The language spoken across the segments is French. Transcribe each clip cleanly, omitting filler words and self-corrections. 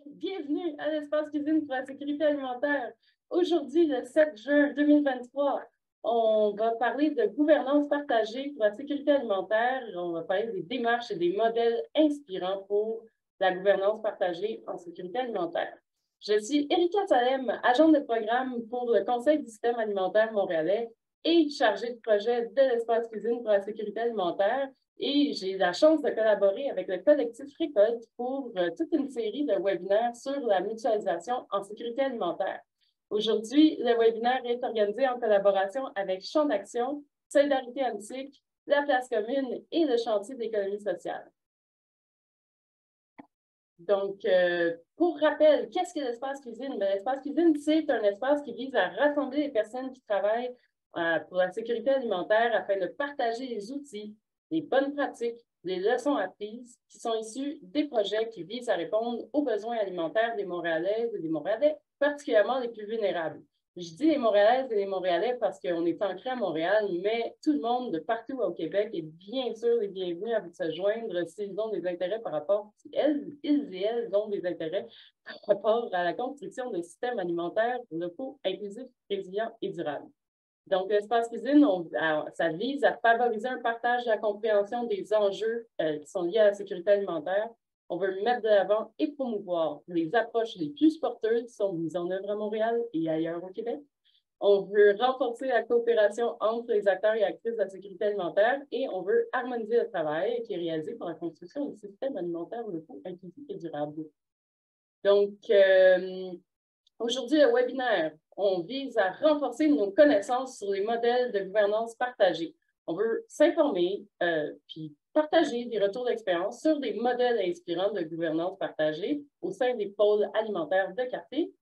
Bienvenue à l'Espace Cuisine pour la sécurité alimentaire. Aujourd'hui, le 7 juin 2023, on va parler de gouvernance partagée pour la sécurité alimentaire. On va parler des démarches et des modèles inspirants pour la gouvernance partagée en sécurité alimentaire. Je suis Erika Salem, agente de programme pour le Conseil du système alimentaire montréalais et chargée de projet de l'Espace Cuisine pour la sécurité alimentaire. Et j'ai la chance de collaborer avec le collectif Récolte pour toute une série de webinaires sur la mutualisation en sécurité alimentaire. Aujourd'hui, le webinaire est organisé en collaboration avec Champ d'Action, Solidarité Antique, la Place Commune et le Chantier d'économie sociale. Donc, pour rappel, qu'est-ce que l'espace cuisine? L'espace cuisine, c'est un espace qui vise à rassembler les personnes qui travaillent pour la sécurité alimentaire afin de partager les outils, les bonnes pratiques, les leçons apprises qui sont issues des projets qui visent à répondre aux besoins alimentaires des Montréalaises et des Montréalais, particulièrement les plus vulnérables. Je dis les Montréalaises et les Montréalais parce qu'on est ancré à Montréal, mais tout le monde de partout au Québec est bien sûr les bienvenus à vous se joindre s'ils ont des intérêts par rapport, si ils et elles ont des intérêts par rapport à la construction de systèmes alimentaires locaux, inclusifs, résilients et durables. Donc, l'espace cuisine, ça vise à favoriser un partage de la compréhension des enjeux qui sont liés à la sécurité alimentaire. On veut mettre de l'avant et promouvoir les approches les plus porteuses qui sont mises en œuvre à Montréal et ailleurs au Québec. On veut renforcer la coopération entre les acteurs et actrices de la sécurité alimentaire et on veut harmoniser le travail qui est réalisé pour la construction de systèmes alimentaires locaux, inclusifs et durables. Donc, aujourd'hui, le webinaire, on vise à renforcer nos connaissances sur les modèles de gouvernance partagée. On veut s'informer puis partager des retours d'expérience sur des modèles inspirants de gouvernance partagée au sein des pôles alimentaires de quartier.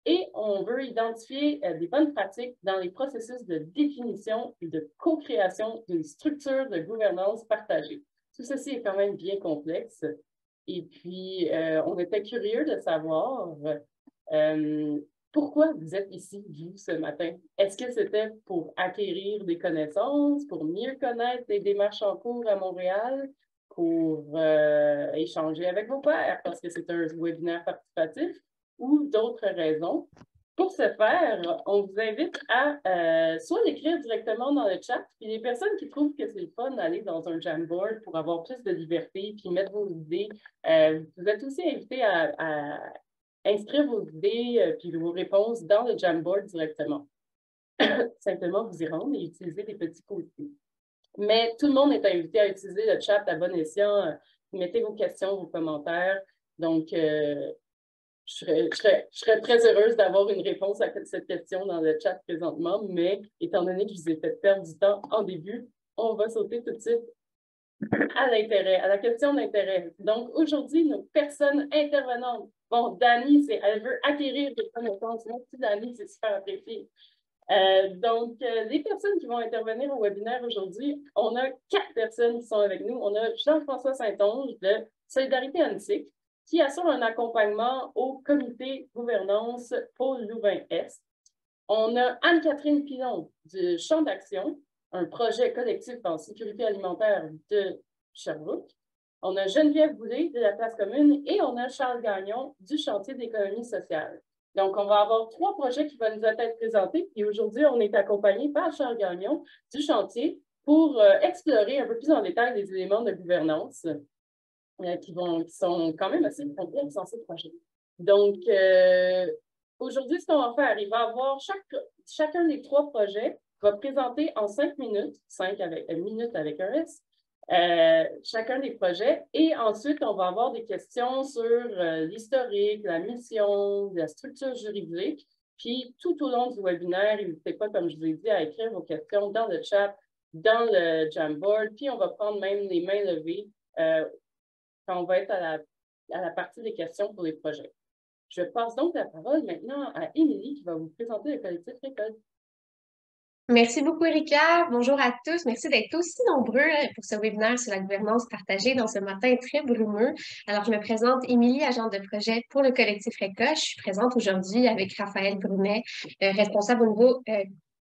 Et on veut identifier des bonnes pratiques dans les processus de définition et de co-création d'une structure de gouvernance partagée. Tout ceci est quand même bien complexe. Et puis, on était curieux de savoir pourquoi vous êtes ici, vous, ce matin? Est-ce que c'était pour acquérir des connaissances, pour mieux connaître les démarches en cours à Montréal, pour échanger avec vos pairs, parce que c'est un webinaire participatif, ou d'autres raisons? Pour ce faire, on vous invite à soit l'écrire directement dans le chat, puis les personnes qui trouvent que c'est le fun d'aller dans un Jamboard pour avoir plus de liberté, puis mettre vos idées, vous êtes aussi invités à inscrire vos idées puis vos réponses dans le Jamboard directement. Simplement vous y rendre et utiliser les petits côtés. Mais tout le monde est invité à utiliser le chat à bon escient. Mettez vos questions, vos commentaires. Donc, je serais très heureuse d'avoir une réponse à cette question dans le chat présentement, mais étant donné que je vous ai fait perdre du temps en début, on va sauter tout de suite à l'intérêt, à la question d'intérêt. Donc, aujourd'hui, nos personnes intervenantes. Bon, Dani, elle veut acquérir des connaissances. Merci, Dani, c'est super apprécié. Les personnes qui vont intervenir au webinaire aujourd'hui, on a 4 personnes qui sont avec nous. On a Jean-François Saint-Onge de Solidarité Antique, qui assure un accompagnement au comité gouvernance Pôle Louvain-Est. On a Anne-Catherine Pilon du Champ d'Action, un projet collectif en sécurité alimentaire de Sherbrooke. On a Geneviève Boulay de la Place Commune et on a Charles Gagnon du Chantier d'économie sociale. Donc, on va avoir 3 projets qui vont nous être présentés. Et aujourd'hui, on est accompagné par Charles Gagnon du chantier pour explorer un peu plus en détail les éléments de gouvernance qui sont quand même assez complexes dans ces projets. Donc, aujourd'hui, ce qu'on va faire, il va avoir chacun des 3 projets va présenter en 5 minutes, 5 minutes avec un S, chacun des projets. Et ensuite, on va avoir des questions sur l'historique, la mission, la structure juridique. Puis, tout au long du webinaire, n'hésitez pas, comme je vous ai dit, à écrire vos questions dans le chat, dans le Jamboard. Puis, on va prendre même les mains levées quand on va être à la partie des questions pour les projets. Je passe donc la parole maintenant à Émilie qui va vous présenter le collectif Récolte. Merci beaucoup, Erika. Bonjour à tous. Merci d'être aussi nombreux pour ce webinaire sur la gouvernance partagée dans ce matin très brumeux. Alors, je me présente Émilie, agente de projet pour le collectif RECA. Je suis présente aujourd'hui avec Raphaël Brunet, responsable au niveau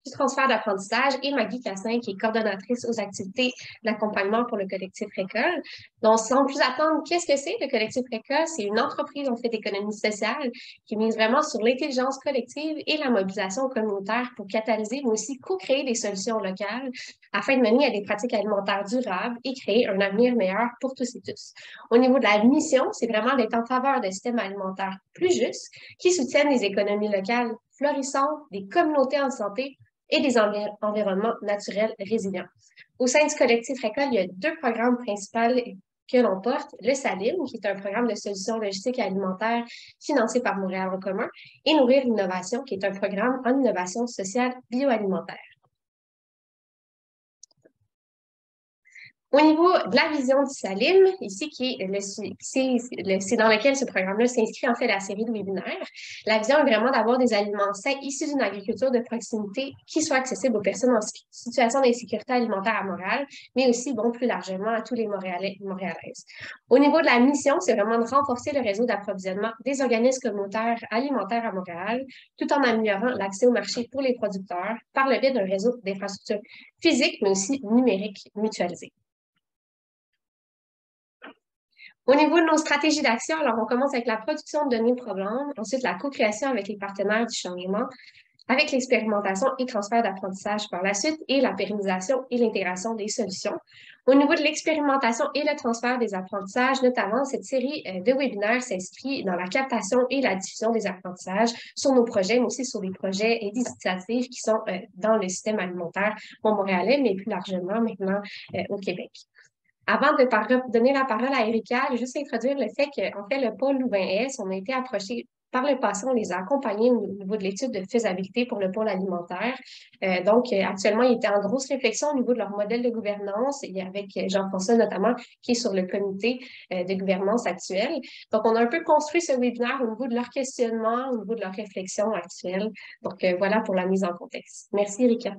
du transfert d'apprentissage, et Maggie Cassin, qui est coordonnatrice aux activités d'accompagnement pour le collectif Récolte. Donc, sans plus attendre, qu'est-ce que c'est le collectif Récolte? C'est une entreprise en fait d'économie sociale qui mise vraiment sur l'intelligence collective et la mobilisation communautaire pour catalyser, mais aussi co-créer des solutions locales afin de mener à des pratiques alimentaires durables et créer un avenir meilleur pour tous et tous. Au niveau de la mission, c'est vraiment d'être en faveur d'un système alimentaire plus juste qui soutienne les économies locales florissantes, des communautés en santé et des environnements naturels résilients. Au sein du collectif Récolte, il y a deux programmes principaux que l'on porte, le SALIM, qui est un programme de solutions logistiques et alimentaires financé par Montréal en commun, et Nourrir l'innovation, qui est un programme en innovation sociale bioalimentaire. Au niveau de la vision du SALIM, ici, c'est dans lequel ce programme-là s'inscrit en fait la série de webinaires. La vision est vraiment d'avoir des aliments sains issus d'une agriculture de proximité qui soit accessible aux personnes en situation d'insécurité alimentaire à Montréal, mais aussi, bon, plus largement à tous les Montréalais et Montréalaises. Au niveau de la mission, c'est vraiment de renforcer le réseau d'approvisionnement des organismes communautaires alimentaires à Montréal, tout en améliorant l'accès au marché pour les producteurs par le biais d'un réseau d'infrastructures physiques, mais aussi numériques mutualisées. Au niveau de nos stratégies d'action, alors on commence avec la production de données de problèmes, ensuite la co-création avec les partenaires du changement, avec l'expérimentation et transfert d'apprentissage par la suite et la pérennisation et l'intégration des solutions. Au niveau de l'expérimentation et le transfert des apprentissages, notamment, cette série de webinaires s'inscrit dans la captation et la diffusion des apprentissages sur nos projets, mais aussi sur des projets et des initiatives qui sont dans le système alimentaire montréalais, mais plus largement maintenant au Québec. Avant de donner la parole à Erika, je vais juste introduire le fait qu'en fait, le pôle Louvain-Est, on a été approchés par le passé, on les a accompagnés au niveau de l'étude de faisabilité pour le pôle alimentaire. Donc, actuellement, ils étaient en grosse réflexion au niveau de leur modèle de gouvernance et avec Jean-François notamment, qui est sur le comité de gouvernance actuel. Donc, on a un peu construit ce webinaire au niveau de leur questionnement, au niveau de leur réflexion actuelle. Donc, voilà pour la mise en contexte. Merci, Erika.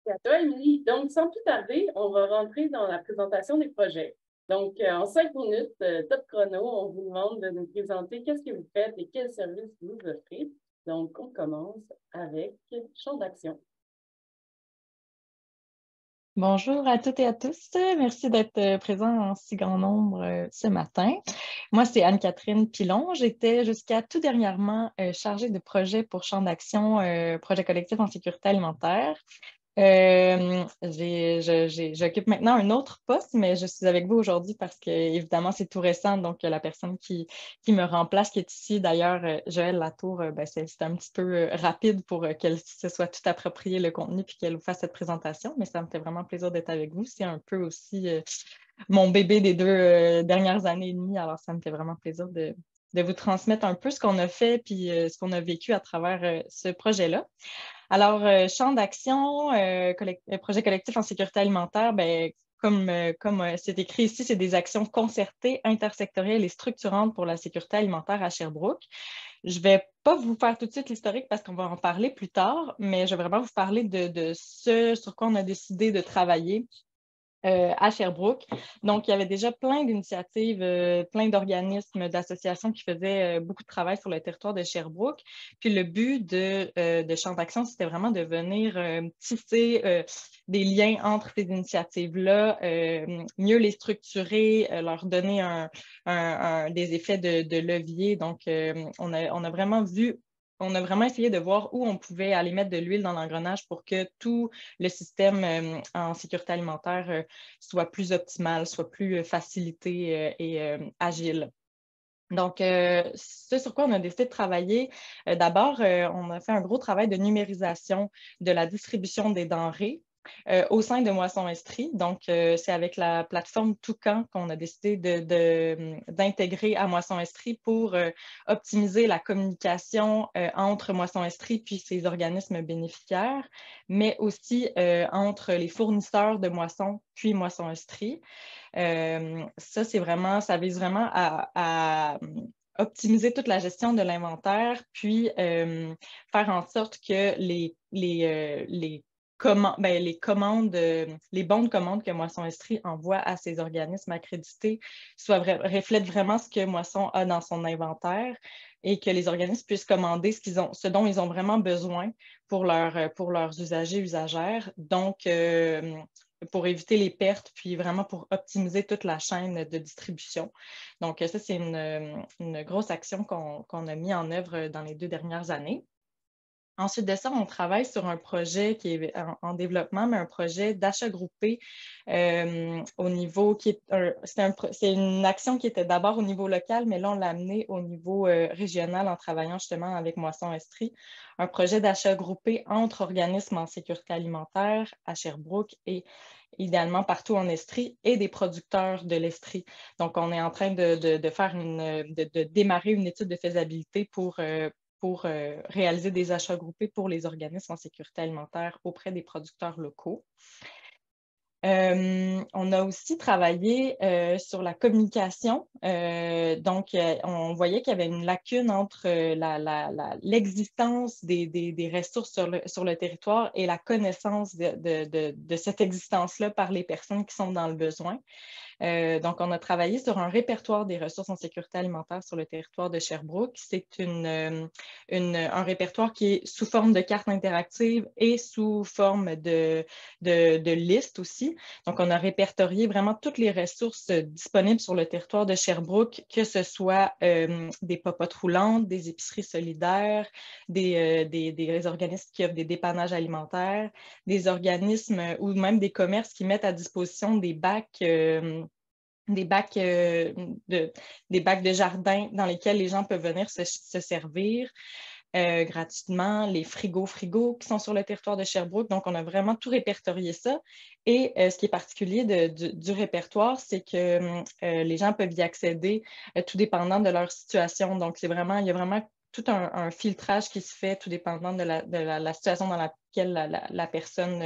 À toi, Émilie. Donc, sans plus tarder, on va rentrer dans la présentation des projets. Donc, en 5 minutes, top chrono, on vous demande de nous présenter qu'est-ce que vous faites et quels services vous offrez. Donc, on commence avec Champ d'action. Bonjour à toutes et à tous. Merci d'être présents en si grand nombre ce matin. Moi, c'est Anne-Catherine Pilon. J'étais jusqu'à tout dernièrement chargée de projet pour Champ d'action, projet collectif en sécurité alimentaire. J'occupe maintenant un autre poste, mais je suis avec vous aujourd'hui parce que, évidemment, c'est tout récent. Donc, la personne qui me remplace, qui est ici, d'ailleurs, Joëlle Latour, c'est un petit peu rapide pour qu'elle se soit tout approprié le contenu puis qu'elle vous fasse cette présentation. Mais ça me fait vraiment plaisir d'être avec vous. C'est un peu aussi mon bébé des 2 dernières années et demie. Alors, ça me fait vraiment plaisir de vous transmettre un peu ce qu'on a fait puis ce qu'on a vécu à travers ce projet-là. Alors, champ d'action, projet collectif en sécurité alimentaire, ben, comme c'est écrit ici, c'est des actions concertées, intersectorielles et structurantes pour la sécurité alimentaire à Sherbrooke. Je ne vais pas vous faire tout de suite l'historique parce qu'on va en parler plus tard, mais je vais vraiment vous parler de ce sur quoi on a décidé de travailler à Sherbrooke. Donc, il y avait déjà plein d'initiatives, plein d'organismes, d'associations qui faisaient beaucoup de travail sur le territoire de Sherbrooke. Puis le but de Champ d'action, c'était vraiment de venir tisser des liens entre ces initiatives-là, mieux les structurer, leur donner des effets de levier. Donc, on a vraiment essayé de voir où on pouvait aller mettre de l'huile dans l'engrenage pour que tout le système en sécurité alimentaire soit plus optimal, soit plus facilité et agile. Donc, ce sur quoi on a décidé de travailler, d'abord, on a fait un gros travail de numérisation de la distribution des denrées au sein de Moisson Estrie. Donc, c'est avec la plateforme Toucan qu'on a décidé d'intégrer à Moisson Estrie pour optimiser la communication entre Moisson Estrie puis ses organismes bénéficiaires, mais aussi entre les fournisseurs de moissons puis Moisson Estrie. Ça vise vraiment à optimiser toute la gestion de l'inventaire, puis faire en sorte que les les commandes, les bons de commande que Moisson Estrie envoie à ces organismes accrédités reflètent vraiment ce que Moisson a dans son inventaire et que les organismes puissent commander ce dont ils ont vraiment besoin pour leurs usagers, usagères. Donc, pour éviter les pertes, puis vraiment pour optimiser toute la chaîne de distribution. Donc, ça, c'est une grosse action qu'on a mis en œuvre dans les 2 dernières années. Ensuite de ça, on travaille sur un projet qui est en développement, mais un projet d'achat groupé au niveau qui est c'est une action qui était d'abord au niveau local, mais là, on l'a amené au niveau régional en travaillant justement avec Moisson Estrie. Un projet d'achat groupé entre organismes en sécurité alimentaire à Sherbrooke et idéalement partout en Estrie et des producteurs de l'Estrie. Donc, on est en train de démarrer une étude de faisabilité pour réaliser des achats groupés pour les organismes en sécurité alimentaire auprès des producteurs locaux. On a aussi travaillé sur la communication. Donc, on voyait qu'il y avait une lacune entre l'existence des ressources sur le territoire et la connaissance de cette existence-là par les personnes qui sont dans le besoin. Donc, on a travaillé sur un répertoire des ressources en sécurité alimentaire sur le territoire de Sherbrooke. C'est un répertoire qui est sous forme de carte interactive et sous forme de liste aussi. Donc, on a répertorié vraiment toutes les ressources disponibles sur le territoire de Sherbrooke, que ce soit des popotes roulantes, des épiceries solidaires, des organismes qui offrent des dépannages alimentaires, des organismes ou même des commerces qui mettent à disposition des bacs de jardin dans lesquels les gens peuvent venir se servir gratuitement, les frigos qui sont sur le territoire de Sherbrooke. Donc, on a vraiment tout répertorié ça. Et ce qui est particulier du répertoire, c'est que les gens peuvent y accéder tout dépendant de leur situation. Donc, il y a vraiment tout un filtrage qui se fait tout dépendant de la situation dans laquelle la personne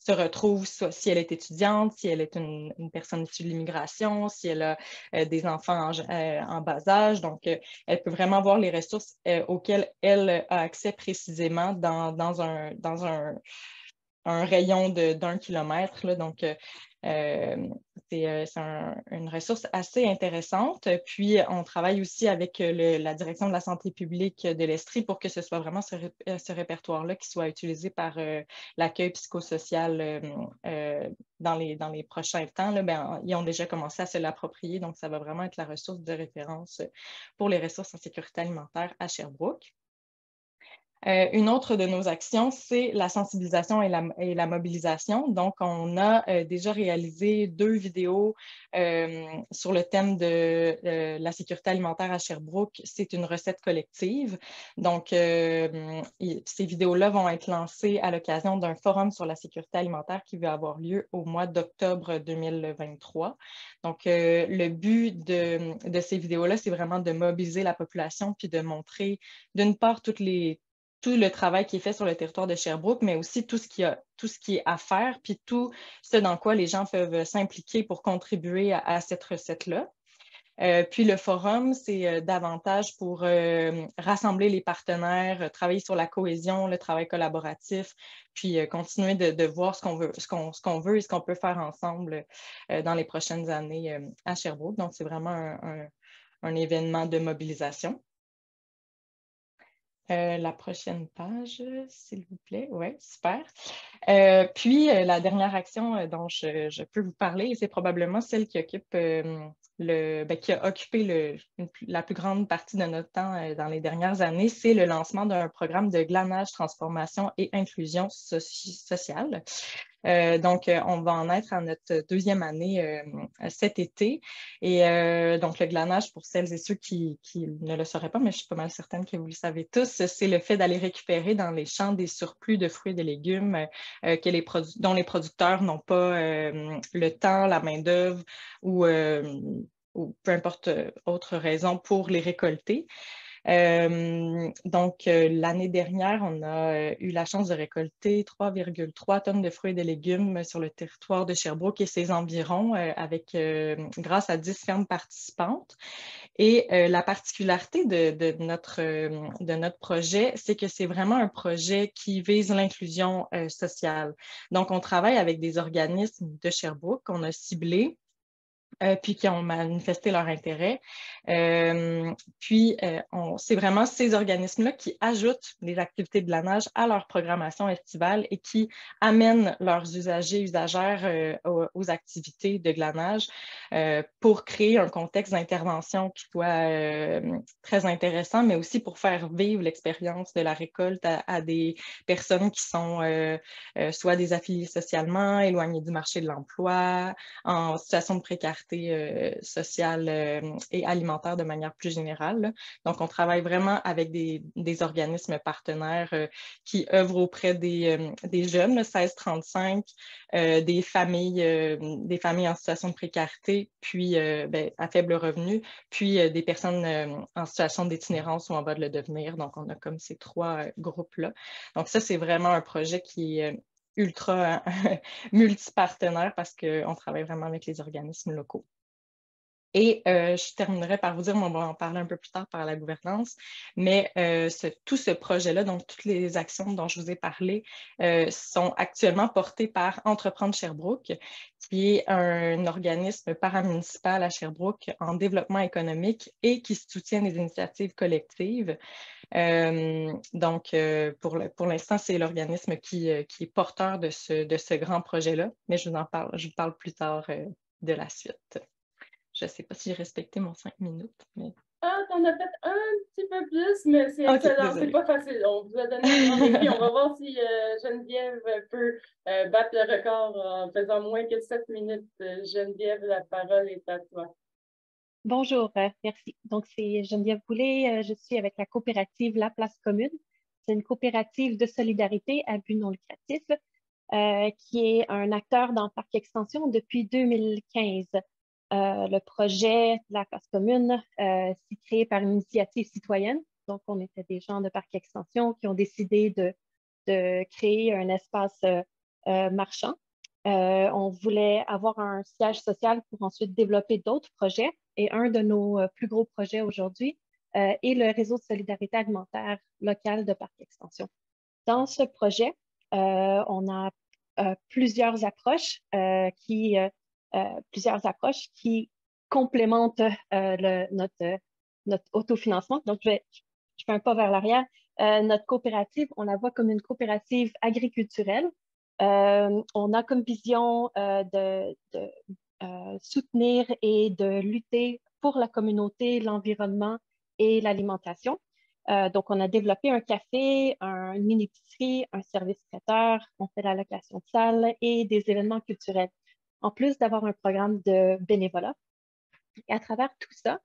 se retrouve, si elle est étudiante, si elle est une personne issue de l'immigration, si elle a des enfants en bas âge. Donc, elle peut vraiment voir les ressources auxquelles elle a accès précisément dans un rayon d'1 kilomètre. Là. Donc, c'est une ressource assez intéressante. Puis, on travaille aussi avec la direction de la santé publique de l'Estrie pour que ce soit vraiment ce répertoire-là qui soit utilisé par l'accueil psychosocial dans les prochains temps. Là, ils ont déjà commencé à se l'approprier, donc ça va vraiment être la ressource de référence pour les ressources en sécurité alimentaire à Sherbrooke. Une autre de nos actions, c'est la sensibilisation et la mobilisation. Donc, on a déjà réalisé 2 vidéos sur le thème de la sécurité alimentaire à Sherbrooke. C'est une recette collective. Donc, ces vidéos-là vont être lancées à l'occasion d'un forum sur la sécurité alimentaire qui va avoir lieu au mois d'octobre 2023. Donc, le but de ces vidéos-là, c'est vraiment de mobiliser la population puis de montrer, d'une part, tout le travail qui est fait sur le territoire de Sherbrooke, mais aussi tout ce qui est à faire, puis tout ce dans quoi les gens peuvent s'impliquer pour contribuer à cette recette-là. Puis le forum, c'est davantage pour rassembler les partenaires, travailler sur la cohésion, le travail collaboratif, puis continuer de voir ce qu'on veut et ce qu'on peut faire ensemble dans les prochaines années à Sherbrooke. Donc, c'est vraiment un événement de mobilisation. La prochaine page, s'il vous plaît. Oui, super. Puis, la dernière action dont je peux vous parler, c'est probablement celle qui occupe qui a occupé la plus grande partie de notre temps dans les dernières années, c'est le lancement d'un programme de glanage, transformation et inclusion sociale. Donc, on va en être à notre 2e année cet été. Et donc, le glanage, pour celles et ceux qui ne le sauraient pas, mais je suis pas mal certaine que vous le savez tous, c'est le fait d'aller récupérer dans les champs des surplus de fruits et de légumes dont les producteurs n'ont pas le temps, la main-d'œuvre ou peu importe autre raison pour les récolter. Donc, l'année dernière, on a eu la chance de récolter 3,3 tonnes de fruits et de légumes sur le territoire de Sherbrooke et ses environs grâce à 10 fermes participantes. Et la particularité de notre projet, c'est que c'est vraiment un projet qui vise l'inclusion sociale. Donc, on travaille avec des organismes de Sherbrooke qu'on a ciblés. Puis qui ont manifesté leur intérêt. C'est vraiment ces organismes-là qui ajoutent les activités de glanage à leur programmation estivale et qui amènent leurs usagers, usagères aux activités de glanage pour créer un contexte d'intervention qui soit très intéressant, mais aussi pour faire vivre l'expérience de la récolte à des personnes qui sont soit désaffiliées socialement, éloignées du marché de l'emploi, en situation de précarité sociale et alimentaire de manière plus générale, là. Donc, on travaille vraiment avec des organismes partenaires qui œuvrent auprès des jeunes, 16-35, des familles en situation de précarité, puis à faible revenu, puis des personnes en situation d'itinérance ou en voie de le devenir. Donc, on a comme ces trois groupes-là. Donc, ça, c'est vraiment un projet qui est ultra multipartenaire parce qu'on travaille vraiment avec les organismes locaux. Et je terminerai par vous dire, on va en parler un peu plus tard par la gouvernance, mais tout ce projet-là, donc toutes les actions dont je vous ai parlé, sont actuellement portées par Entreprendre Sherbrooke, qui est un organisme paramunicipal à Sherbrooke en développement économique et qui soutient les initiatives collectives. Donc, pour l'instant, c'est l'organisme qui est porteur de ce grand projet-là, mais je vous parle plus tard de la suite. Je ne sais pas si j'ai respecté mon 5 minutes, mais... Ah, t'en as fait un petit peu plus, mais c'est excellent. Okay, c'est pas facile. On vous a donné un grand défi. On va voir si Geneviève peut battre le record en faisant moins que 7 minutes. Geneviève, la parole est à toi. Bonjour, merci. Donc, c'est Geneviève Boulay. Je suis avec la coopérative La Place Commune. C'est une coopérative de solidarité à but non lucratif qui est un acteur dans Parc Extension depuis 2015. Le projet de La Place Commune s'est créé par une initiative citoyenne. Donc, on était des gens de Parc Extension qui ont décidé de créer un espace marchand. On voulait avoir un siège social pour ensuite développer d'autres projets. Et un de nos plus gros projets aujourd'hui est le réseau de solidarité alimentaire local de Parc Extension. Dans ce projet, on a plusieurs approches qui complémentent notre autofinancement. Donc, je fais un pas vers l'arrière. Notre coopérative, on la voit comme une coopérative agriculturelle. On a comme vision de soutenir et de lutter pour la communauté, l'environnement et l'alimentation. Donc, on a développé un café, une mini-épicerie, un service traiteur, on fait la location de salles et des événements culturels, en plus d'avoir un programme de bénévolat. Et à travers tout ça,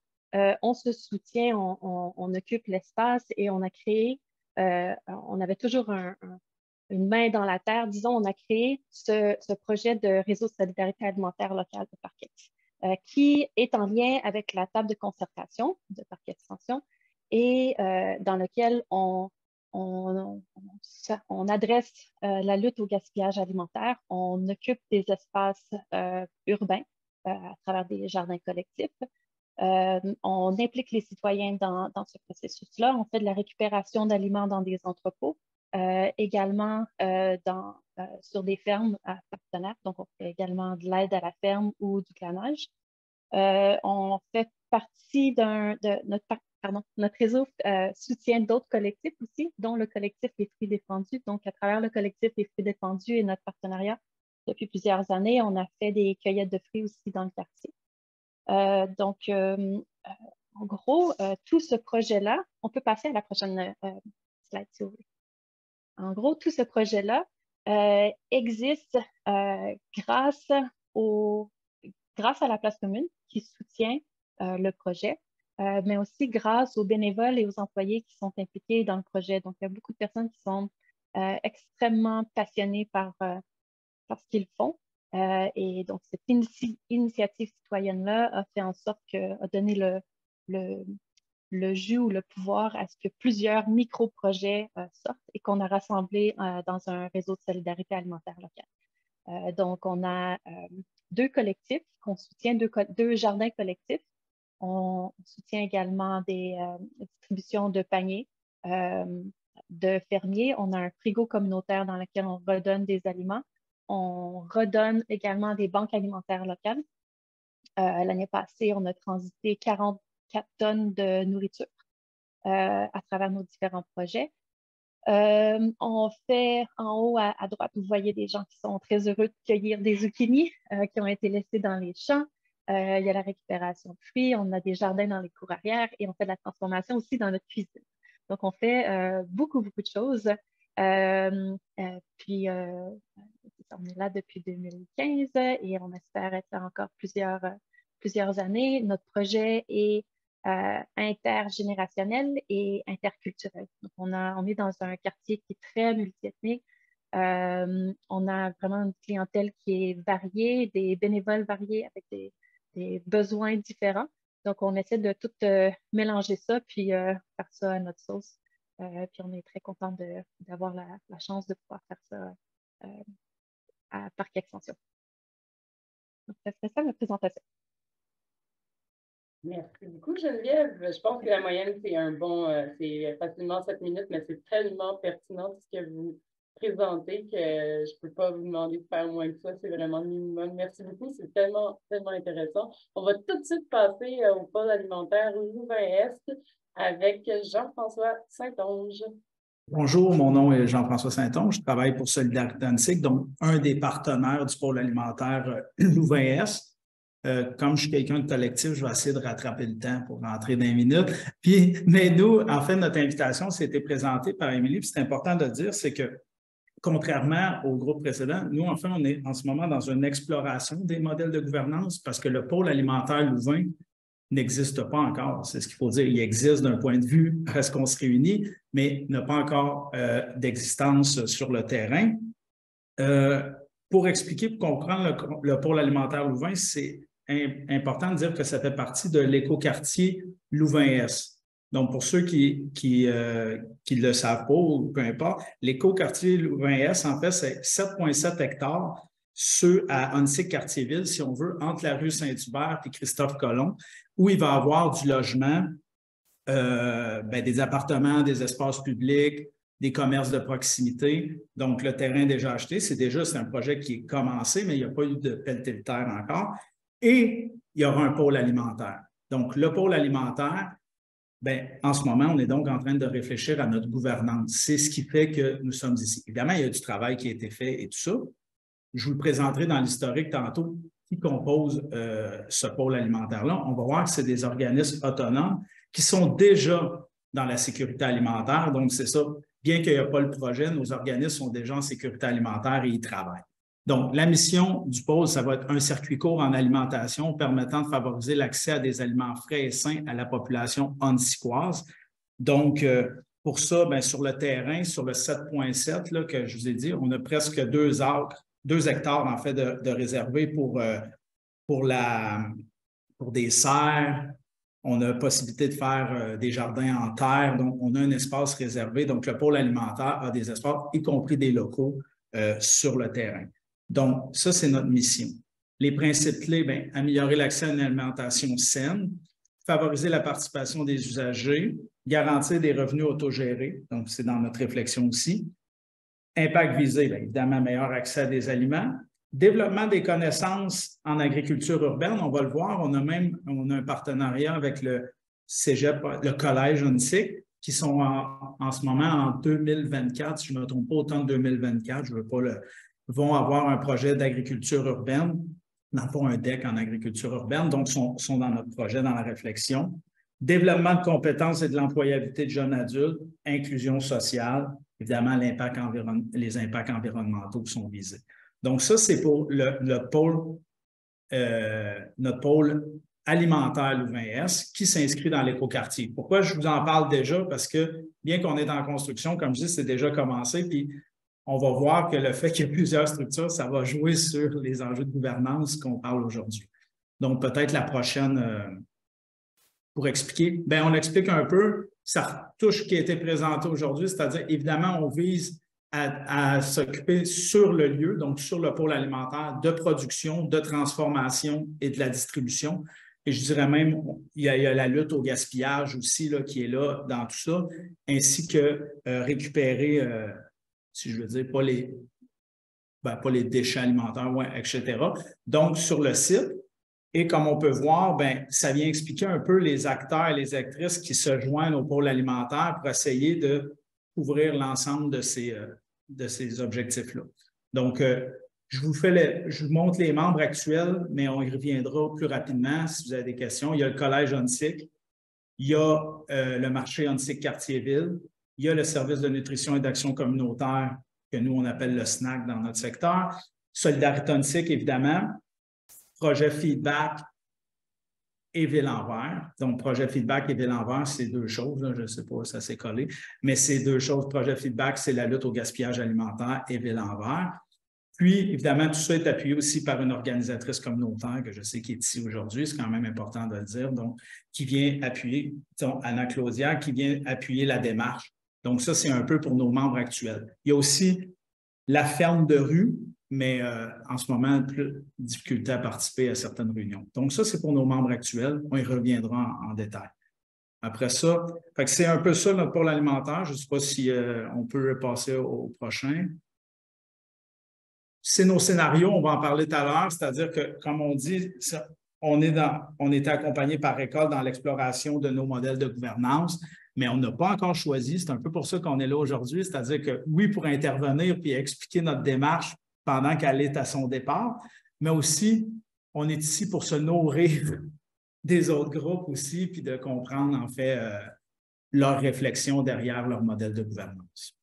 on se soutient, on occupe l'espace et on a créé, on avait toujours une main dans la terre, disons, on a créé ce projet de réseau de solidarité alimentaire locale de Parc qui est en lien avec la table de concertation de Parc Extension et dans lequel on adresse la lutte au gaspillage alimentaire. On occupe des espaces urbains à travers des jardins collectifs. On implique les citoyens dans ce processus-là. On fait de la récupération d'aliments dans des entrepôts, également sur des fermes partenaires. Donc, on fait également de l'aide à la ferme ou du clanage. On fait partie notre réseau soutient d'autres collectifs aussi, dont le collectif Les Fruits Défendus. Donc, à travers le collectif Les Fruits Défendus et notre partenariat, depuis plusieurs années, on a fait des cueillettes de fruits aussi dans le quartier. En gros, tout ce projet-là, on peut passer à la prochaine slide si vous voulez. En gros, tout ce projet-là existe grâce à la Place Commune qui soutient le projet, mais aussi grâce aux bénévoles et aux employés qui sont impliqués dans le projet. Donc, il y a beaucoup de personnes qui sont extrêmement passionnées par ce qu'ils font. Et donc, cette initiative citoyenne-là a fait en sorte a donné le jus ou le pouvoir à ce que plusieurs micro-projets sortent et qu'on a rassemblés dans un réseau de solidarité alimentaire locale. Donc, on a 2 collectifs qu'on soutient, 2 jardins collectifs. On soutient également des distributions de paniers de fermiers. On a un frigo communautaire dans lequel on redonne des aliments. On redonne également des banques alimentaires locales. L'année passée, on a transité 44 tonnes de nourriture à travers nos différents projets. On fait en haut à droite, vous voyez des gens qui sont très heureux de cueillir des zucchinis qui ont été laissés dans les champs. Il y a la récupération de fruits, on a des jardins dans les cours arrière et on fait de la transformation aussi dans notre cuisine. Donc, on fait beaucoup de choses. Puis, on est là depuis 2015 et on espère être là encore plusieurs années. Notre projet est intergénérationnel et interculturel. Donc, on est dans un quartier qui est très multiethnique. On a vraiment une clientèle qui est variée, des bénévoles variés avec des besoins différents. Donc, on essaie de tout mélanger ça puis faire ça à notre sauce. Puis, on est très content d'avoir la chance de pouvoir faire ça à Parc Extension. Donc, ça serait ça ma présentation. Merci beaucoup, Geneviève. Je pense que la moyenne, c'est facilement 7 minutes, mais c'est tellement pertinent tout ce que vous présentez que je ne peux pas vous demander de faire moins que ça. C'est vraiment le minimum. Merci beaucoup. C'est tellement, tellement intéressant. On va tout de suite passer au pôle alimentaire Louvain-Est avec Jean-François Saint-Onge. Bonjour, mon nom est Jean-François Saint-Onge. Je travaille pour Solidarité Annecy, donc un des partenaires du pôle alimentaire Louvain-Est. Comme je suis quelqu'un de collectif, je vais essayer de rattraper le temps pour rentrer dans 1 minute. Mais nous, en fait, notre invitation s'était présentée par Émilie, puis c'est important de dire, c'est que contrairement au groupe précédent, nous, en fait, on est en ce moment dans une exploration des modèles de gouvernance parce que le pôle alimentaire Louvain n'existe pas encore. C'est ce qu'il faut dire. Il existe d'un point de vue parce qu'on se réunit, mais n'a pas encore d'existence sur le terrain. Pour expliquer, pour comprendre le pôle alimentaire Louvain, c'est important de dire que ça fait partie de l'écoquartier Louvain-Est. Donc, pour ceux qui le savent pas ou peu importe, l'écoquartier Louvain-Est, en fait, c'est 7,7 hectares, ceux à Annecy-Cartierville, si on veut, entre la rue Saint-Hubert et Christophe-Colomb, où il va y avoir du logement, des appartements, des espaces publics, des commerces de proximité. Donc, le terrain déjà acheté, c'est un projet qui est commencé, mais il n'y a pas eu de pelleté de terre encore. Et il y aura un pôle alimentaire. Donc, le pôle alimentaire, en ce moment, on est donc en train de réfléchir à notre gouvernance. C'est ce qui fait que nous sommes ici. Évidemment, il y a du travail qui a été fait et tout ça. Je vous le présenterai dans l'historique tantôt qui compose ce pôle alimentaire-là. On va voir que c'est des organismes autonomes qui sont déjà dans la sécurité alimentaire. Donc, c'est ça. Bien qu'il n'y ait pas le projet, nos organismes sont déjà en sécurité alimentaire et y travaillent. Donc, la mission du pôle, ça va être un circuit court en alimentation permettant de favoriser l'accès à des aliments frais et sains à la population annecycoise. Donc, pour ça, sur le terrain, sur le 7,7 que je vous ai dit, on a presque 2 hectares en fait de réservés pour des serres. On a la possibilité de faire des jardins en terre. Donc, on a un espace réservé. Donc, le pôle alimentaire a des espaces, y compris des locaux, sur le terrain. Donc, ça, c'est notre mission. Les principes clés, améliorer l'accès à une alimentation saine, favoriser la participation des usagers, garantir des revenus autogérés. Donc, c'est dans notre réflexion aussi. Impact visé, évidemment, meilleur accès à des aliments. Développement des connaissances en agriculture urbaine, on va le voir, on a un partenariat avec le Cégep, le Collège Annecy, qui sont en ce moment en 2024, si je ne me trompe pas, autant de 2024, je ne veux pas vont avoir un projet d'agriculture urbaine, dans le fond, un DEC en agriculture urbaine, donc sont dans notre projet, dans la réflexion. Développement de compétences et de l'employabilité de jeunes adultes, inclusion sociale, évidemment, les impacts environnementaux sont visés. Donc, ça, c'est pour notre pôle alimentaire Louvain-Est qui s'inscrit dans l'écoquartier. Pourquoi je vous en parle déjà? Parce que bien qu'on est en construction, comme je dis, c'est déjà commencé, puis on va voir que le fait qu'il y ait plusieurs structures, ça va jouer sur les enjeux de gouvernance qu'on parle aujourd'hui. Donc, peut-être la prochaine pour expliquer? Bien, on explique un peu, ça touche ce qui a été présenté aujourd'hui, c'est-à-dire, évidemment, on vise à s'occuper sur le lieu, donc sur le pôle alimentaire, de production, de transformation et de la distribution. Et je dirais même, il y a la lutte au gaspillage aussi là, qui est là dans tout ça, ainsi que récupérer, si je veux dire, pas les déchets alimentaires, ouais, etc. Donc, sur le site, et comme on peut voir, ben, ça vient expliquer un peu les acteurs et les actrices qui se joignent au pôle alimentaire pour essayer de couvrir l'ensemble de ces objectifs-là. Donc, je vous montre les membres actuels, mais on y reviendra plus rapidement si vous avez des questions. Il y a le Collège ONSIC, il y a le marché ONSIC Quartier-Ville, il y a le service de nutrition et d'action communautaire que nous, on appelle le SNAC dans notre secteur, Solidarité ONSIC, évidemment, Projet Feedback et Ville en Vert. Donc, Projet Feedback et Ville en Vert, c'est deux choses. Là, je ne sais pas si ça s'est collé, mais c'est deux choses. Projet Feedback, c'est la lutte au gaspillage alimentaire et Ville en Vert. Puis, évidemment, tout ça est appuyé aussi par une organisatrice communautaire que je sais qui est ici aujourd'hui, c'est quand même important de le dire, donc, qui vient appuyer, Anna Claudia, qui vient appuyer la démarche. Donc, ça, c'est un peu pour nos membres actuels. Il y a aussi la ferme de rue, mais en ce moment, plus de difficulté à participer à certaines réunions. Donc, ça, c'est pour nos membres actuels. On y reviendra en détail. Après ça, c'est un peu ça notre pôle alimentaire. Je ne sais pas si on peut passer au prochain. C'est nos scénarios, on va en parler tout à l'heure, c'est-à-dire que, comme on dit, on est accompagné par École dans l'exploration de nos modèles de gouvernance, mais on n'a pas encore choisi. C'est un peu pour ça qu'on est là aujourd'hui, c'est-à-dire que, oui, pour intervenir puis expliquer notre démarche pendant qu'elle est à son départ, mais aussi, on est ici pour se nourrir des autres groupes aussi, puis de comprendre, en fait, leurs réflexions derrière leur modèle de gouvernance.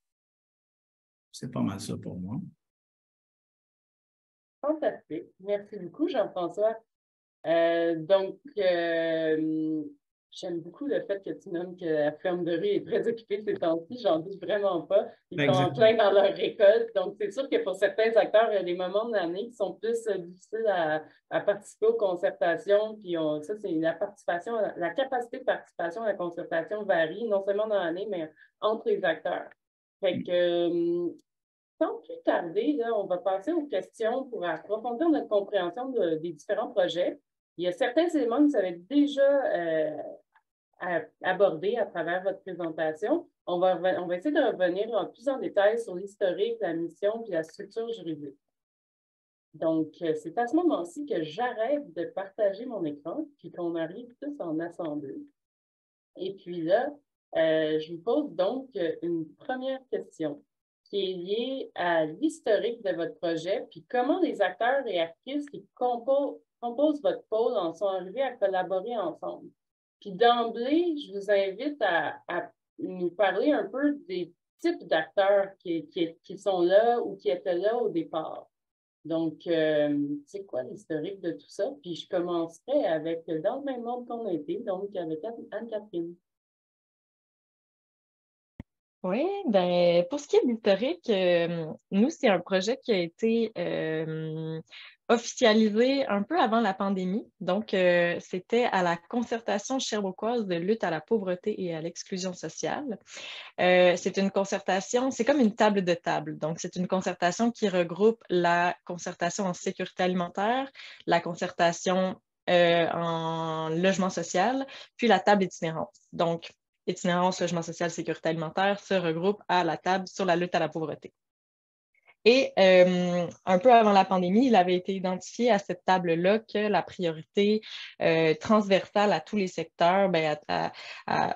C'est pas mal ça pour moi. Fantastique. Merci beaucoup, Jean-François. J'aime beaucoup le fait que tu nommes que la ferme de rue est très occupée ces temps-ci. J'en doute vraiment pas. Ils sont en plein dans leur récolte. Donc, c'est sûr que pour certains acteurs, il y a des moments de l'année qui sont plus difficiles à participer aux concertations. Puis, ça, c'est la participation, la capacité de participation à la concertation varie, non seulement dans l'année, mais entre les acteurs. Fait que, sans plus tarder, là, on va passer aux questions pour approfondir notre compréhension des différents projets. Il y a certains éléments que vous avez déjà abordés à travers votre présentation. On va essayer de revenir plus en détail sur l'historique, la mission et la structure juridique. Donc, c'est à ce moment-ci que j'arrête de partager mon écran puis qu'on arrive tous en assemblée. Et puis là, je vous pose donc une première question qui est liée à l'historique de votre projet, puis comment les acteurs et actrices qui composent votre pôle en sont arrivés à collaborer ensemble. Puis d'emblée, je vous invite à nous parler un peu des types d'acteurs qui sont là ou qui étaient là au départ. Donc, c'est quoi l'historique de tout ça? Puis je commencerai avec, dans le même monde qu'on a été, donc avec Anne-Catherine. Oui, ben pour ce qui est de l'historique, nous, c'est un projet qui a été officialisé un peu avant la pandémie. Donc, c'était à la concertation sherbrookoise de lutte à la pauvreté et à l'exclusion sociale. C'est une concertation, c'est comme une table de table. Donc, c'est une concertation qui regroupe la concertation en sécurité alimentaire, la concertation en logement social, puis la table itinérance. Donc, itinérance, logement social, sécurité alimentaire se regroupent à la table sur la lutte à la pauvreté. Et un peu avant la pandémie, il avait été identifié à cette table-là que la priorité transversale à tous les secteurs, ben,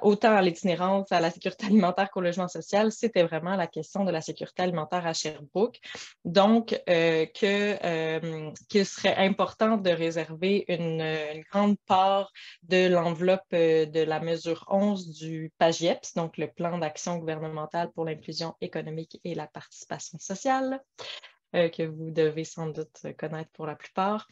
autant à l'itinérance, à la sécurité alimentaire qu'au logement social, c'était vraiment la question de la sécurité alimentaire à Sherbrooke. Donc, qu'il serait important de réserver une grande part de l'enveloppe de la mesure 11 du PAGIEPS, donc le plan d'action gouvernemental pour l'inclusion économique et la participation sociale, que vous devez sans doute connaître pour la plupart.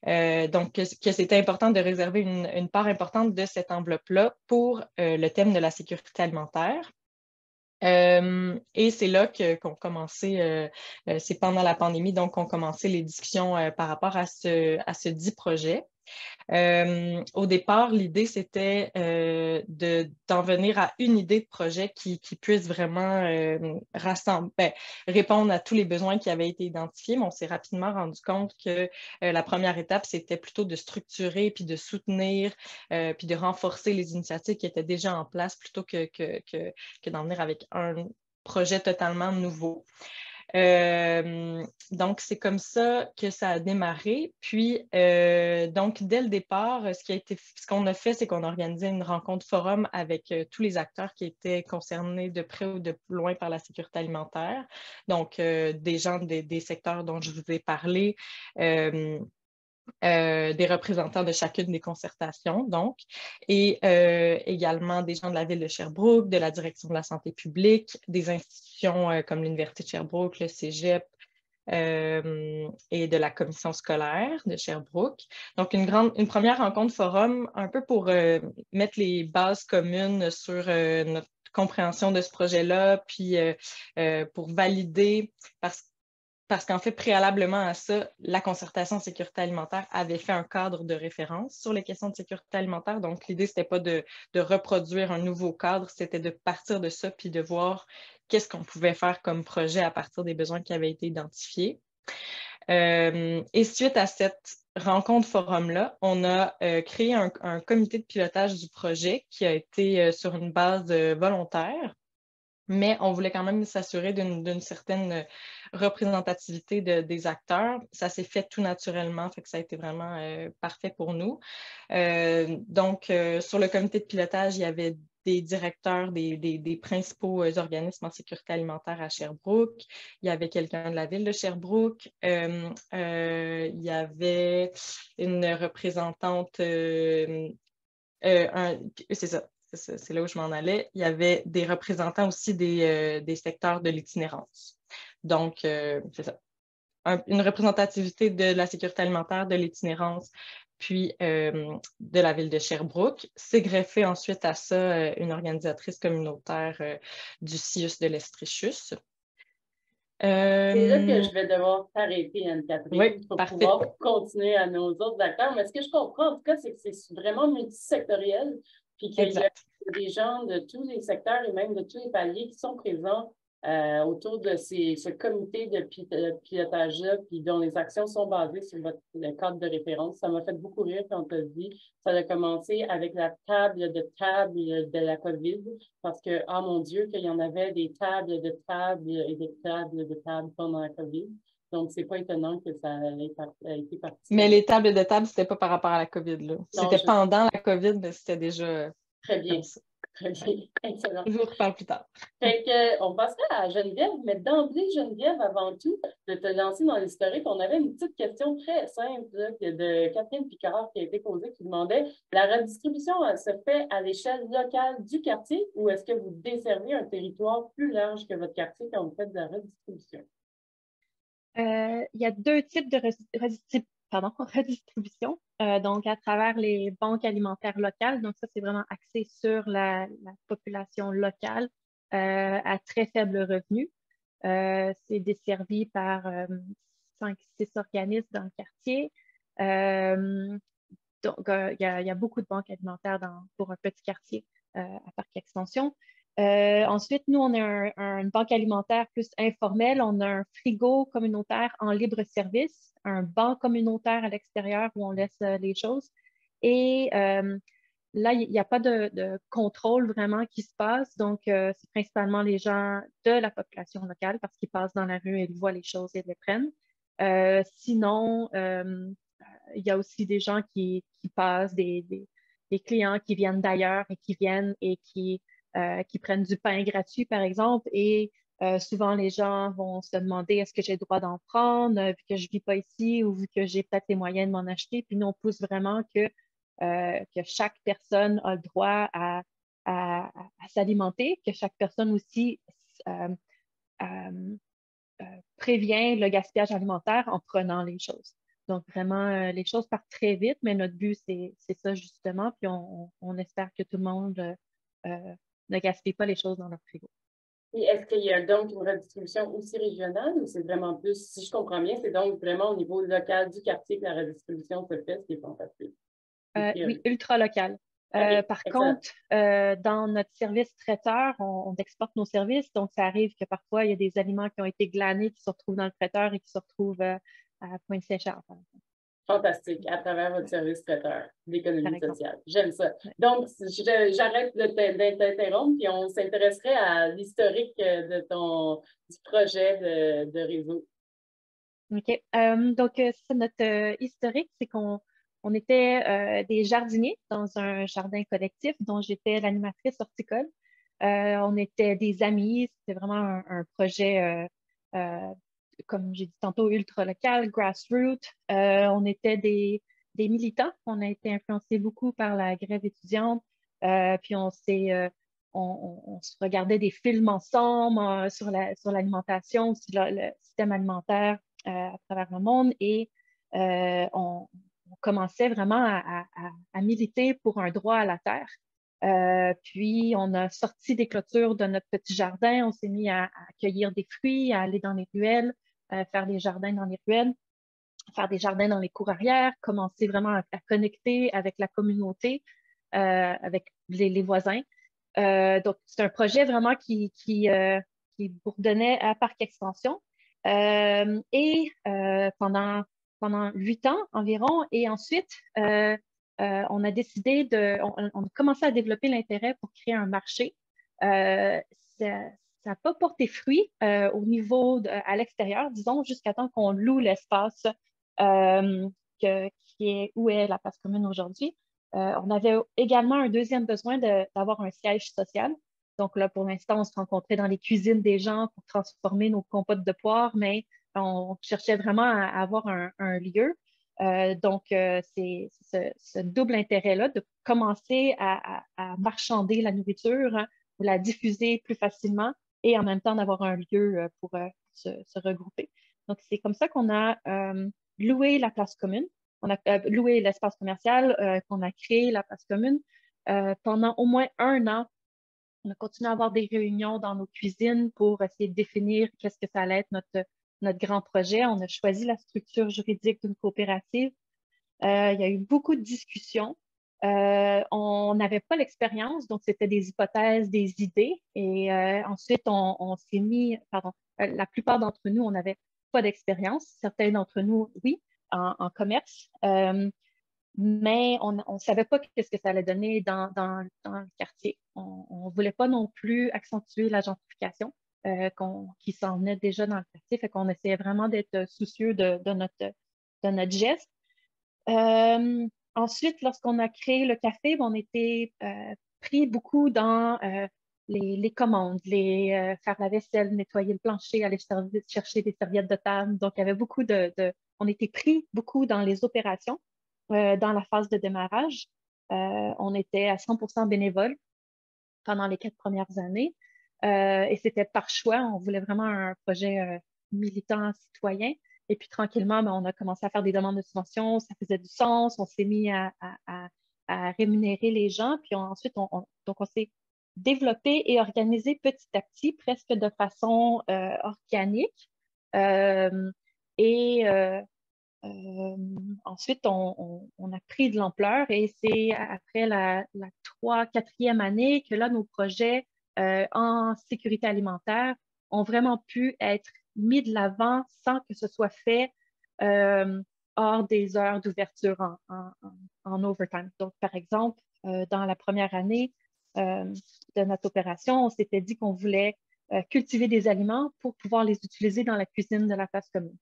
Donc, que c'était important de réserver une part importante de cette enveloppe-là pour le thème de la sécurité alimentaire. Et c'est là qu'on commençait, c'est pendant la pandémie, donc qu'on commençait les discussions par rapport à ce dit projet. Au départ, l'idée, c'était d'en venir à une idée de projet qui puisse vraiment répondre à tous les besoins qui avaient été identifiés, mais on s'est rapidement rendu compte que la première étape, c'était plutôt de structurer, puis de soutenir, puis de renforcer les initiatives qui étaient déjà en place plutôt que d'en venir avec un projet totalement nouveau. Donc, c'est comme ça que ça a démarré. Puis, donc, dès le départ, ce qu'on a fait, c'est qu'on a organisé une rencontre forum avec tous les acteurs qui étaient concernés de près ou de loin par la sécurité alimentaire. Donc, des gens des secteurs dont je vous ai parlé, des représentants de chacune des concertations, donc, et également des gens de la ville de Sherbrooke, de la direction de la santé publique, des institutions comme l'Université de Sherbrooke, le Cégep, et de la commission scolaire de Sherbrooke. Donc, une première rencontre forum, un peu pour mettre les bases communes sur notre compréhension de ce projet-là, puis pour valider, parce qu'en fait, préalablement à ça, la concertation de sécurité alimentaire avait fait un cadre de référence sur les questions de sécurité alimentaire. Donc, l'idée, ce n'était pas de reproduire un nouveau cadre, c'était de partir de ça puis de voir qu'est-ce qu'on pouvait faire comme projet à partir des besoins qui avaient été identifiés. Et suite à cette rencontre forum-là, on a créé un comité de pilotage du projet qui a été sur une base volontaire. Mais on voulait quand même s'assurer d'une certaine représentativité des acteurs. Ça s'est fait tout naturellement, fait que ça a été vraiment parfait pour nous. Donc, sur le comité de pilotage, il y avait des directeurs des principaux organismes en sécurité alimentaire à Sherbrooke. Il y avait quelqu'un de la ville de Sherbrooke. Il y avait une représentante, c'est ça. C'est là où je m'en allais. Il y avait des représentants aussi des secteurs de l'itinérance. Donc, c'est ça. Une représentativité de la sécurité alimentaire, de l'itinérance, puis de la ville de Sherbrooke. C'est greffé ensuite à ça une organisatrice communautaire du CIUS de l'Estrichus. C'est là que je vais devoir t'arrêter, Anne-Catherine, oui, pour parfait. pouvoir continuer à nos autres acteurs. Mais ce que je comprends, en tout cas, c'est que c'est vraiment multisectoriel, puis qu'il y a des gens de tous les secteurs et même de tous les paliers qui sont présents autour de ce comité de pilotage-là, puis dont les actions sont basées sur le cadre de référence. Ça m'a fait beaucoup rire quand on t'a dit. Ça a commencé avec la table de la COVID, parce que, ah mon Dieu, qu'il y en avait des tables de tables et des tables de tables pendant la COVID. Donc, c'est pas étonnant que ça ait été parti. Mais les tables de table, c'était pas par rapport à la COVID, là. C'était pendant la COVID, mais c'était déjà très bien. Comme ça. Très bien. Excellent. Je vous reparle plus tard. Fait que, on passerait à Geneviève, mais d'emblée, Geneviève, avant tout, de te lancer dans l'historique, on avait une petite question très simple là, de Catherine Picard qui a été posée, qui demandait la redistribution se fait à l'échelle locale du quartier ou est-ce que vous desservez un territoire plus large que votre quartier quand vous faites de la redistribution? Il y a deux types de redistribution. Donc, à travers les banques alimentaires locales. Donc, ça, c'est vraiment axé sur la population locale à très faible revenu. C'est desservi par 5-6 organismes dans le quartier. Donc, il y a beaucoup de banques alimentaires pour un petit quartier à Parc Extension. Ensuite, nous, on est une banque alimentaire plus informelle. On a un frigo communautaire en libre service, un banc communautaire à l'extérieur où on laisse les choses. Et là, il n'y a pas de contrôle vraiment qui se passe. Donc, c'est principalement les gens de la population locale parce qu'ils passent dans la rue et ils voient les choses et les prennent. Sinon, il y a aussi des gens qui passent, des clients qui viennent d'ailleurs et qui viennent et qui prennent du pain gratuit, par exemple. Et souvent, les gens vont se demander est-ce que j'ai le droit d'en prendre, vu que je ne vis pas ici ou vu que j'ai peut-être les moyens de m'en acheter. Puis nous, on pousse vraiment que chaque personne a le droit à s'alimenter, que chaque personne aussi prévient le gaspillage alimentaire en prenant les choses. Donc, vraiment, les choses partent très vite, mais notre but, c'est ça justement. Puis on espère que tout le monde ne gaspille pas les choses dans leur frigo. Et est-ce qu'il y a donc une redistribution aussi régionale ou c'est vraiment plus, si je comprends bien, c'est donc vraiment au niveau local du quartier que la redistribution se fait, ce qui est fantastique. Oui, ultra local. Par excellent. contre, dans notre service traiteur, on exporte nos services, donc ça arrive que parfois, il y a des aliments qui ont été glanés qui se retrouvent dans le traiteur et qui se retrouvent à Pointe-Saint-Charles. Fantastique, à travers votre service traiteur d'économie sociale. J'aime ça. Ouais. Donc, j'arrête de t'interrompre, puis on s'intéresserait à l'historique du projet de réseau. OK. Donc, c'est notre historique, c'est qu'on était des jardiniers dans un jardin collectif dont j'étais l'animatrice horticole. On était des amis, c'était vraiment un projet, comme j'ai dit tantôt, ultra local, grassroots. On était des militants. On a été influencés beaucoup par la grève étudiante. Puis on se regardait des films ensemble sur l'alimentation, sur le système alimentaire à travers le monde et on commençait vraiment à militer pour un droit à la terre. Puis, on a sorti des clôtures de notre petit jardin, on s'est mis à cueillir des fruits, à aller dans les ruelles, faire des jardins dans les ruelles, faire des jardins dans les cours arrière, commencer vraiment à connecter avec la communauté, avec les voisins. Donc, c'est un projet vraiment qui bourdonnait à Parc Extension. Pendant 8 ans environ. Et ensuite, on a décidé on a commencé à développer l'intérêt pour créer un marché. Ça n'a pas porté fruit au niveau à l'extérieur, disons, jusqu'à temps qu'on loue l'espace où est la place commune aujourd'hui. On avait également un deuxième besoin d'avoir un siège social. Donc là, pour l'instant, on se rencontrait dans les cuisines des gens pour transformer nos compotes de poire, mais on cherchait vraiment à avoir un lieu. C'est ce double intérêt-là de commencer à marchander la nourriture, hein, ou la diffuser plus facilement et en même temps d'avoir un lieu pour se regrouper. Donc, c'est comme ça qu'on a loué la place commune. On a loué l'espace commercial, qu'on a créé la place commune. Pendant au moins 1 an, on a continué à avoir des réunions dans nos cuisines pour essayer de définir qu'est-ce que ça allait être notre grand projet. On a choisi la structure juridique d'une coopérative. Il y a eu beaucoup de discussions. On n'avait pas l'expérience, donc c'était des hypothèses, des idées. Et ensuite, on s'est mis, pardon, la plupart d'entre nous, on n'avait pas d'expérience. Certains d'entre nous, oui, en commerce. Mais on ne savait pas qu'est-ce que ça allait donner dans le quartier. On ne voulait pas non plus accentuer la gentrification qui s'en venait déjà dans le quartier. Fait qu'on essayait vraiment d'être soucieux de notre geste. Ensuite, lorsqu'on a créé le café, on était pris beaucoup dans les commandes, faire la vaisselle, nettoyer le plancher, aller chercher des serviettes de table. Donc, il y avait beaucoup on était pris beaucoup dans les opérations. Dans la phase de démarrage, on était à 100% bénévole pendant les 4 premières années. Et c'était par choix. On voulait vraiment un projet militant citoyen. Et puis, tranquillement, on a commencé à faire des demandes de subventions. Ça faisait du sens. On s'est mis à rémunérer les gens. Puis ensuite, donc on s'est développé et organisé petit à petit, presque de façon organique. Ensuite, on a pris de l'ampleur et c'est après la 4e année que là, nos projets en sécurité alimentaire ont vraiment pu être mis de l'avant sans que ce soit fait hors des heures d'ouverture en overtime. Donc, par exemple, dans la première année de notre opération, on s'était dit qu'on voulait cultiver des aliments pour pouvoir les utiliser dans la cuisine de la place commune.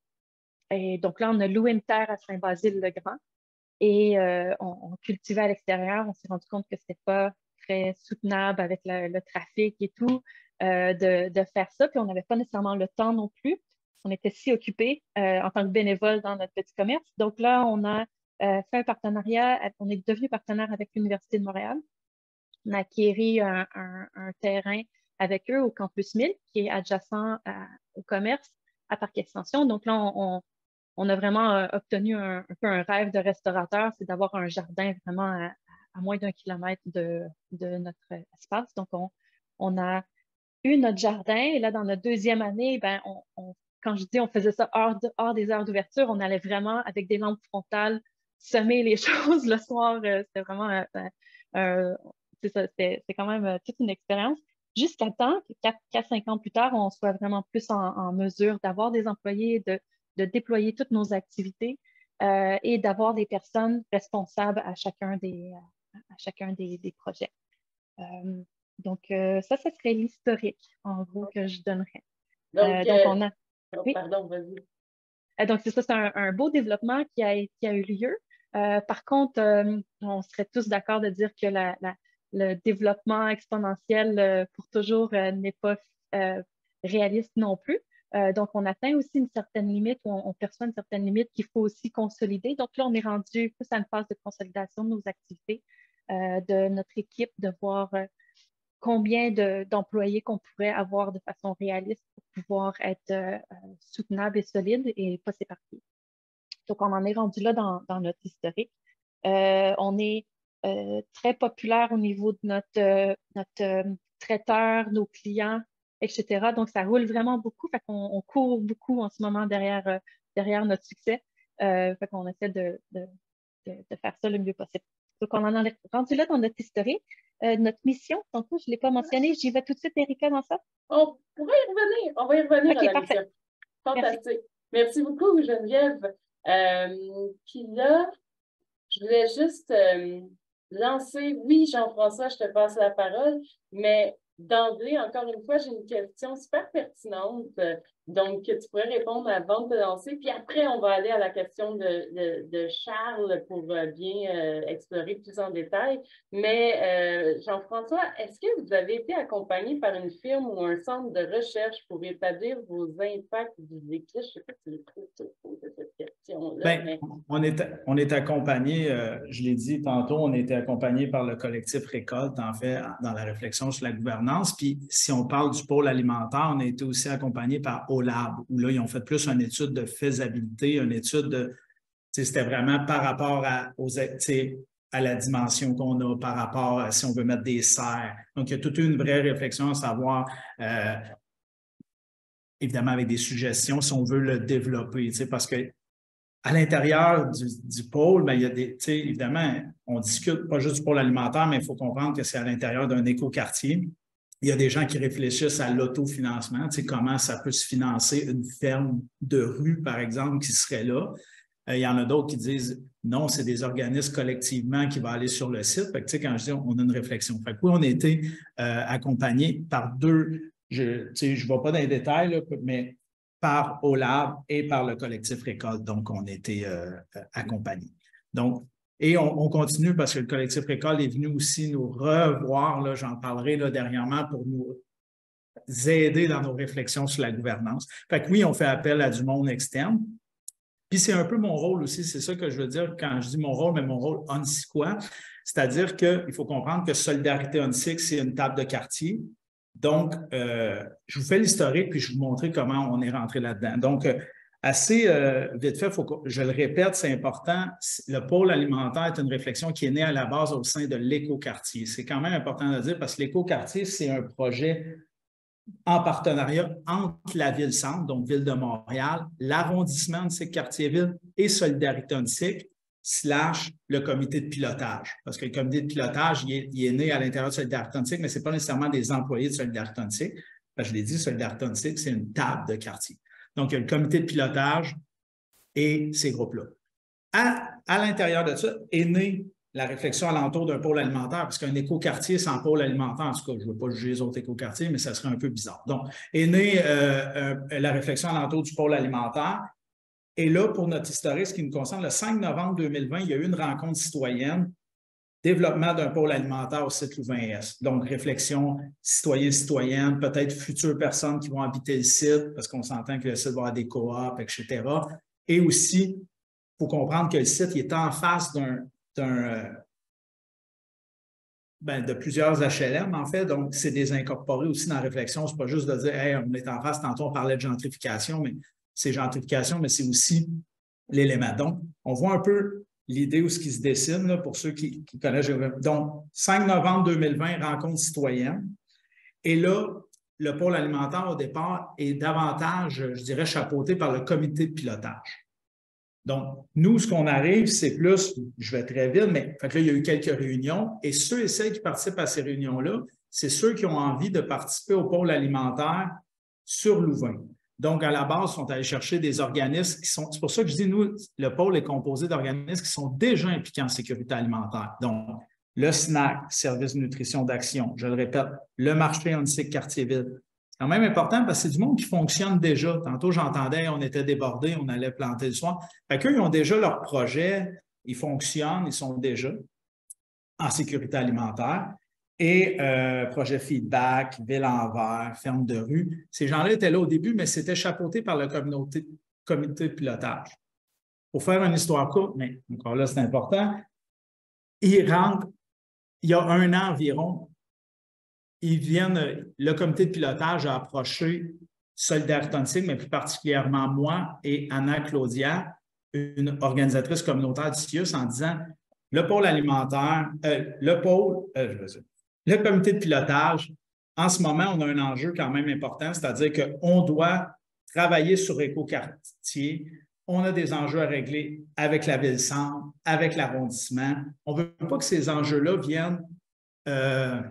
Et donc là, on a loué une terre à Saint-Basile-le-Grand et on cultivait à l'extérieur. On s'est rendu compte que c'était pas très soutenable avec le trafic et tout de faire ça. Puis on n'avait pas nécessairement le temps non plus. On était si occupés en tant que bénévoles dans notre petit commerce. Donc là, on a fait un partenariat. On est devenu partenaire avec l'Université de Montréal. On a acquéri un terrain avec eux au Campus 1000, qui est adjacent au commerce à Parc Extension. Donc là, on a vraiment obtenu un peu un rêve de restaurateur, c'est d'avoir un jardin vraiment à moins d'1 kilomètre de notre espace. Donc, on a eu notre jardin. Et là, dans notre deuxième année, ben, quand je dis on faisait ça hors des heures d'ouverture, on allait vraiment avec des lampes frontales semer les choses le soir. C'était vraiment c'est quand même toute une expérience. Jusqu'à temps que 4-5 ans plus tard, on soit vraiment plus en mesure d'avoir des employés, de déployer toutes nos activités et d'avoir des personnes responsables à chacun des projets. Donc, ça serait l'historique, en gros, que je donnerais. Donc, on a... Oui. Pardon, vas-y. Donc, c'est ça, c'est un beau développement qui a eu lieu. Par contre, on serait tous d'accord de dire que le développement exponentiel pour toujours n'est pas réaliste non plus. Donc, on atteint aussi une certaine limite, on perçoit une certaine limite qu'il faut aussi consolider. Donc là, on est rendu plus à une phase de consolidation de nos activités, de notre équipe, de voir combien d'employés qu'on pourrait avoir de façon réaliste pour pouvoir être soutenable et solide et pas s'éparpiller. Donc, on en est rendu là dans notre historique. On est très populaire au niveau de notre traiteur, nos clients, etc. Donc, ça roule vraiment beaucoup. Fait qu'on court beaucoup en ce moment derrière notre succès. Fait qu'on essaie de faire ça le mieux possible. Donc, on en est rendu là dans notre historique. Notre mission, tantôt, je ne l'ai pas mentionné. J'y vais tout de suite, Erika, dans ça. On pourrait y revenir. On va y revenir à la parfait. mission. Fantastique. Merci beaucoup, Geneviève. Puis là, je voulais juste lancer, oui, Jean-François, je te passe la parole, mais d'emblée, encore une fois, j'ai une question super pertinente, donc que tu pourrais répondre avant de te lancer, puis après, on va aller à la question de Charles pour bien explorer plus en détail. Mais Jean-François, est-ce que vous avez été accompagné par une firme ou un centre de recherche pour établir vos impacts physiques? Je ne sais pas si c'est trop tôt de cette question-là. Bien, mais... on est accompagné, je l'ai dit tantôt, on a été accompagné par le collectif Récolte, en fait, dans la réflexion sur la gouvernance. Puis, si on parle du pôle alimentaire, on a été aussi accompagné par OLAB, où là, ils ont fait plus une étude de faisabilité, une étude de, c'était vraiment par rapport à la dimension qu'on a, par rapport à si on veut mettre des serres. Donc, il y a toute une vraie réflexion à savoir, évidemment, avec des suggestions, si on veut le développer, parce que à l'intérieur du pôle, bien, il y a des, évidemment, on discute pas juste du pôle alimentaire, mais il faut comprendre que c'est à l'intérieur d'un écoquartier. Il y a des gens qui réfléchissent à l'autofinancement, comment ça peut se financer une ferme de rue, par exemple, qui serait là. Il y en a d'autres qui disent non, c'est des organismes collectivement qui vont aller sur le site. Fait que, quand je dis on a une réflexion. Fait que, oui, on a été accompagnés par deux, je ne vais pas dans les détails, là, mais par OLAB et par le collectif Récolte. Donc, on a été accompagnés. Donc, et on continue parce que le collectif Récolte est venu aussi nous revoir, j'en parlerai là, dernièrement, pour nous aider dans nos réflexions sur la gouvernance. Fait que oui, on fait appel à du monde externe. Puis c'est un peu mon rôle aussi, c'est ça que je veux dire quand je dis mon rôle, mais mon rôle ONSICois, c'est-à-dire qu'il faut comprendre que Solidarité ONSIC, c'est une table de quartier. Donc, je vous fais l'historique, puis je vais vous montrer comment on est rentré là-dedans. Donc, assez vite fait, je le répète, c'est important, le pôle alimentaire est une réflexion qui est née à la base au sein de l'écoquartier. C'est quand même important de le dire parce que l'écoquartier, c'est un projet en partenariat entre la Ville-Centre, donc Ville de Montréal, l'arrondissement de ces quartiers-villes et Solidarité ONSIC, / le comité de pilotage. Parce que le comité de pilotage, il est né à l'intérieur de Solidarité ONSIC, mais ce n'est pas nécessairement des employés de Solidarité ONSIC. Je l'ai dit, Solidarité ONSIC, c'est une table de quartier. Donc, il y a le comité de pilotage et ces groupes-là. À l'intérieur de ça est née la réflexion alentour d'un pôle alimentaire, parce qu'un écoquartier sans pôle alimentaire, en tout cas, je ne veux pas juger les autres écoquartiers, mais ça serait un peu bizarre. Donc, est née la réflexion alentour du pôle alimentaire. Et là, pour notre historique, ce qui nous concerne, le 5 novembre 2020, il y a eu une rencontre citoyenne, développement d'un pôle alimentaire au site Louvain-Est. Donc, réflexion citoyenne, peut-être futures personnes qui vont habiter le site, parce qu'on s'entend que le site va avoir des coops, etc. Et aussi, il faut comprendre que le site il est en face de plusieurs HLM, en fait. Donc, c'est des incorporés aussi dans la réflexion. Ce n'est pas juste de dire hey, on est en face, tantôt on parlait de gentrification, mais c'est gentrification, mais c'est aussi l'élément. Donc, on voit un peu l'idée où ce qui se dessine, là, pour ceux qui connaissent. Donc, 5 novembre 2020, rencontre citoyenne. Et là, le pôle alimentaire, au départ, est davantage, je dirais, chapeauté par le comité de pilotage. Donc, nous, ce qu'on arrive, c'est plus, je vais très vite, mais fait que là, il y a eu quelques réunions, et ceux et celles qui participent à ces réunions-là, c'est ceux qui ont envie de participer au pôle alimentaire sur Louvain. Donc, à la base, ils sont allés chercher des organismes qui sont, c'est pour ça que je dis, nous, le pôle est composé d'organismes qui sont déjà impliqués en sécurité alimentaire. Donc, le SNAC, Service de nutrition d'action, je le répète, le marché ONSIC Quartier-Ville. C'est quand même important parce que c'est du monde qui fonctionne déjà. Tantôt, j'entendais, on était débordés, on allait planter le soir. Fait qu'eux, ils ont déjà leur projet, ils fonctionnent, ils sont déjà en sécurité alimentaire. Et projet feedback, ville en vert, ferme de rue. Ces gens-là étaient là au début, mais c'était chapeauté par le comité de pilotage. Pour faire une histoire courte, mais encore là, c'est important, ils rentrent, il y a 1 an environ, ils viennent, le comité de pilotage a approché Solidarité ONSIC, mais plus particulièrement moi et Anna Claudia, une organisatrice communautaire du CIUS, en disant le pôle alimentaire, le comité de pilotage, en ce moment, on a un enjeu quand même important, c'est-à-dire qu'on doit travailler sur Écoquartier. On a des enjeux à régler avec la ville-centre, avec l'arrondissement. On ne veut pas que ces enjeux-là viennent, je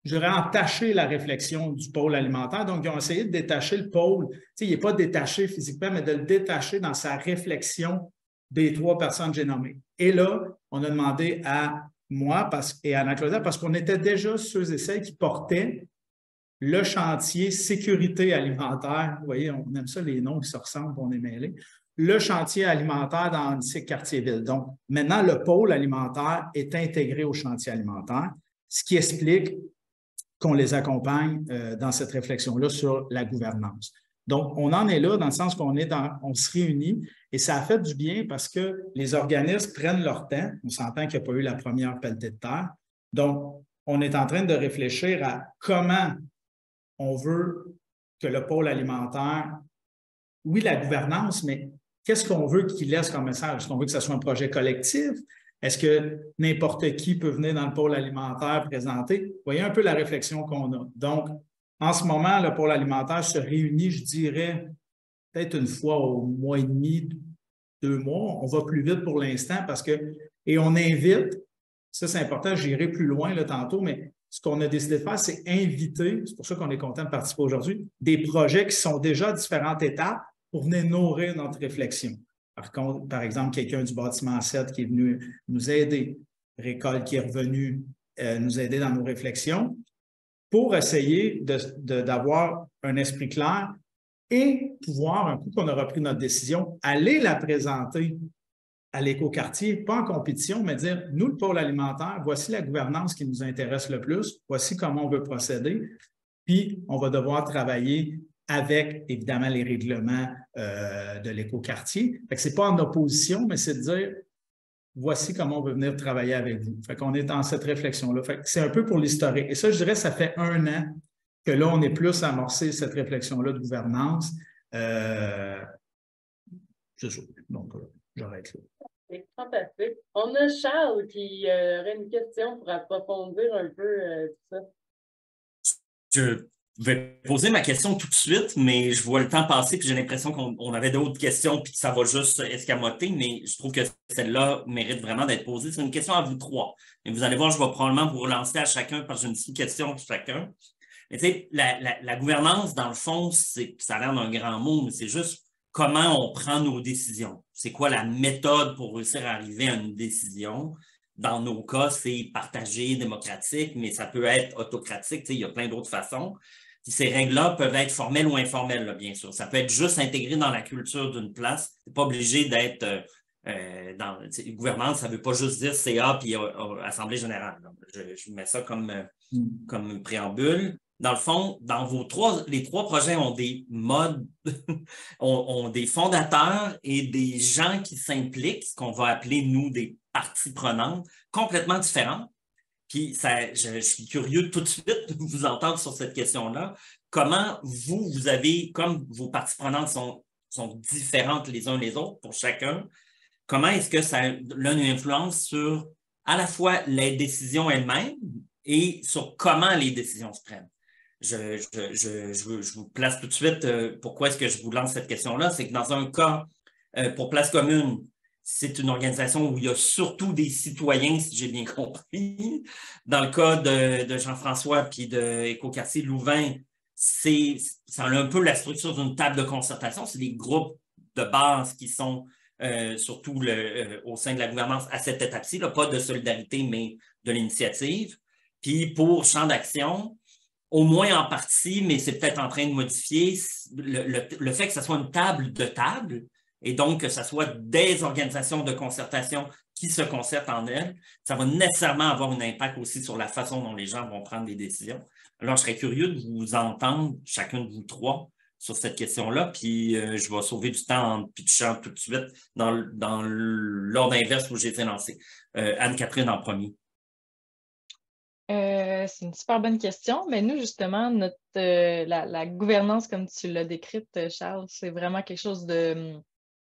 dirais, entacher la réflexion du pôle alimentaire. Donc, ils ont essayé de détacher le pôle. Tu sais, il n'est pas détaché physiquement, mais de le détacher dans sa réflexion des 3 personnes que j'ai nommées. Et là, on a demandé à moi et à Anna Claudia, parce qu'on était déjà ceux et celles qui portaient le chantier sécurité alimentaire. Vous voyez, on aime ça, les noms qui se ressemblent, on est mêlés. Le chantier alimentaire dans ONSIC Quartier-Ville. Donc, maintenant, le pôle alimentaire est intégré au chantier alimentaire, ce qui explique qu'on les accompagne dans cette réflexion-là sur la gouvernance. Donc, on en est là dans le sens qu'on se réunit et ça a fait du bien parce que les organismes prennent leur temps. On s'entend qu'il n'y a pas eu la première pelletée de terre. Donc, on est en train de réfléchir à comment on veut que le pôle alimentaire, oui, la gouvernance, mais qu'est-ce qu'on veut qu'il laisse comme message? Est-ce qu'on veut que ce soit un projet collectif? Est-ce que n'importe qui peut venir dans le pôle alimentaire présenter? Vous voyez un peu la réflexion qu'on a. Donc, en ce moment, le pôle alimentaire se réunit, je dirais, peut-être une fois au mois et demi, 2 mois. On va plus vite pour l'instant parce que, et on invite, ça c'est important, j'irai plus loin là, tantôt, mais ce qu'on a décidé de faire, c'est inviter, c'est pour ça qu'on est content de participer aujourd'hui, des projets qui sont déjà à différentes étapes pour venir nourrir notre réflexion. Par exemple, quelqu'un du bâtiment 7 qui est venu nous aider, Récolte qui est revenu nous aider dans nos réflexions, pour essayer d'avoir un esprit clair et pouvoir, un coup qu'on aura pris notre décision, aller la présenter à l'Écoquartier, pas en compétition, mais dire, nous, le pôle alimentaire, voici la gouvernance qui nous intéresse le plus, voici comment on veut procéder, puis on va devoir travailler avec, évidemment, les règlements de l'Écoquartier. Fait que c'est pas en opposition, mais c'est de dire, voici comment on veut venir travailler avec vous. Fait qu'on est dans cette réflexion-là. Fait que c'est un peu pour l'historique. Et ça, je dirais, ça fait 1 an que là, on est plus amorcé cette réflexion-là de gouvernance. C'est ça. Donc, j'arrête là. C'est fantastique. On a Charles qui aurait une question pour approfondir un peu tout ça. Je vais poser ma question tout de suite, mais je vois le temps passer puis j'ai l'impression qu'on avait d'autres questions puis que ça va juste escamoter, mais je trouve que celle-là mérite vraiment d'être posée. C'est une question à vous 3. Et vous allez voir, je vais probablement vous relancer à chacun parce que j'ai une petite question pour chacun. Mais tu sais, la gouvernance, dans le fond, ça a l'air d'un grand mot, mais c'est juste comment on prend nos décisions. C'est quoi la méthode pour réussir à arriver à une décision? Dans nos cas, c'est partagé, démocratique, mais ça peut être autocratique. Tu sais, il y a plein d'autres façons. Puis ces règles-là peuvent être formelles ou informelles, là, bien sûr. Ça peut être juste intégré dans la culture d'une place. C'est pas obligé d'être dans gouvernance. Ça veut pas juste dire CA puis Assemblée générale. Je mets ça comme préambule. Dans le fond, dans les 3 projets ont des modes, ont des fondateurs et des gens qui s'impliquent, ce qu'on va appeler, nous, des parties prenantes, complètement différentes. Puis, je suis curieux tout de suite de vous entendre sur cette question-là. Comment vous avez, comme vos parties prenantes sont différentes les uns les autres pour chacun, comment est-ce que ça a une influence sur à la fois les décisions elles-mêmes et sur comment les décisions se prennent? je vous place tout de suite pourquoi est-ce que je vous lance cette question-là. C'est que dans un cas, pour Place Commune, c'est une organisation où il y a surtout des citoyens, si j'ai bien compris. Dans le cas de Jean-François puis de Écoquartier Louvain, ça a un peu la structure d'une table de concertation. C'est des groupes de base qui sont surtout au sein de la gouvernance à cette étape-ci, pas de solidarité, mais de l'initiative. Puis pour champ d'action, au moins en partie, mais c'est peut-être en train de modifier le fait que ce soit une table de table et donc que ce soit des organisations de concertation qui se concertent en elles, ça va nécessairement avoir un impact aussi sur la façon dont les gens vont prendre des décisions. Alors, je serais curieux de vous entendre, chacun de vous trois, sur cette question-là, puis je vais sauver du temps en pitchant tout de suite dans l'ordre inverse où j'ai été lancé. Anne-Catherine en premier. C'est une super bonne question, mais nous, justement, la gouvernance, comme tu l'as décrite, Charles, c'est vraiment quelque chose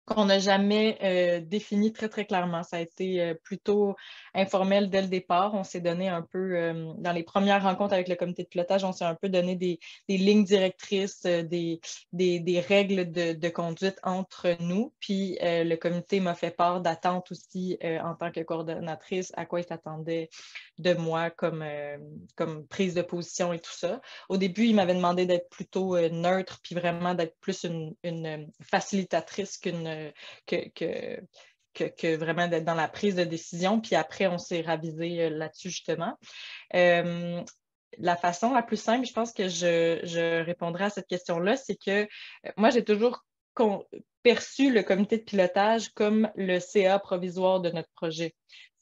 qu'on n'a jamais défini très, très clairement. Ça a été plutôt informel dès le départ. On s'est donné un peu, dans les premières rencontres avec le comité de pilotage, on s'est un peu donné des lignes directrices, des règles de conduite entre nous. Puis le comité m'a fait part d'attentes aussi en tant que coordonnatrice, à quoi il s'attendait de moi comme prise de position et tout ça. Au début, il m'avait demandé d'être plutôt neutre, puis vraiment d'être plus une facilitatrice que vraiment d'être dans la prise de décision. Puis après, on s'est ravisé là-dessus, justement. La façon la plus simple, je pense que je répondrai à cette question-là, c'est que moi, j'ai toujours perçu le comité de pilotage comme le CA provisoire de notre projet.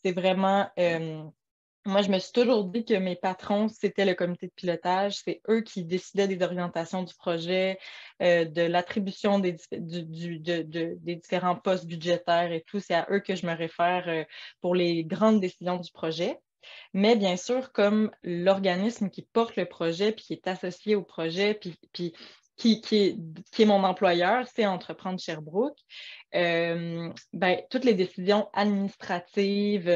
C'est vraiment... moi, je me suis toujours dit que mes patrons, c'était le comité de pilotage. C'est eux qui décidaient des orientations du projet, de l'attribution des différents postes budgétaires et tout. C'est à eux que je me réfère pour les grandes décisions du projet. Mais bien sûr, comme l'organisme qui porte le projet, puis qui est associé au projet, puis qui est mon employeur, c'est Entreprendre Sherbrooke. Toutes les décisions administratives,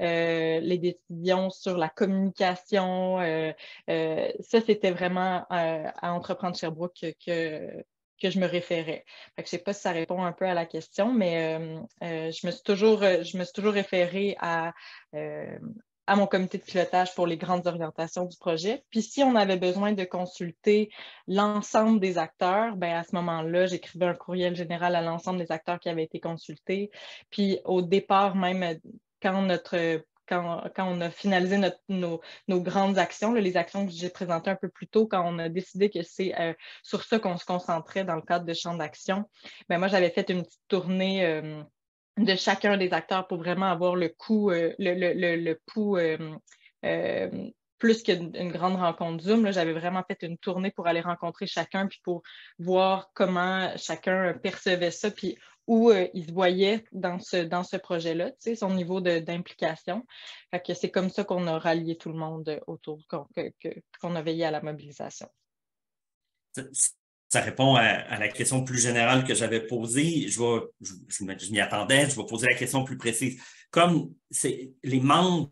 les décisions sur la communication, ça, c'était vraiment à Entreprendre Sherbrooke que je me référais. Fait que je ne sais pas si ça répond un peu à la question, mais je me suis toujours référée à mon comité de pilotage pour les grandes orientations du projet. Puis si on avait besoin de consulter l'ensemble des acteurs, à ce moment-là, j'écrivais un courriel général à l'ensemble des acteurs qui avaient été consultés. Puis au départ, même quand on a finalisé nos grandes actions, les actions que j'ai présentées un peu plus tôt, quand on a décidé que c'est sur ça qu'on se concentrait dans le cadre de champ d'action, moi, j'avais fait une petite tournée de chacun des acteurs pour vraiment avoir le pouls plus qu'une grande rencontre Zoom. J'avais vraiment fait une tournée pour aller rencontrer chacun puis pour voir comment chacun percevait ça puis où il se voyait dans ce projet-là, son niveau d'implication. Fait que c'est comme ça qu'on a rallié tout le monde autour, qu'on a veillé à la mobilisation. Ça répond à la question plus générale que j'avais posée. Je m'y attendais, je vais poser la question plus précise. Comme c'est les membres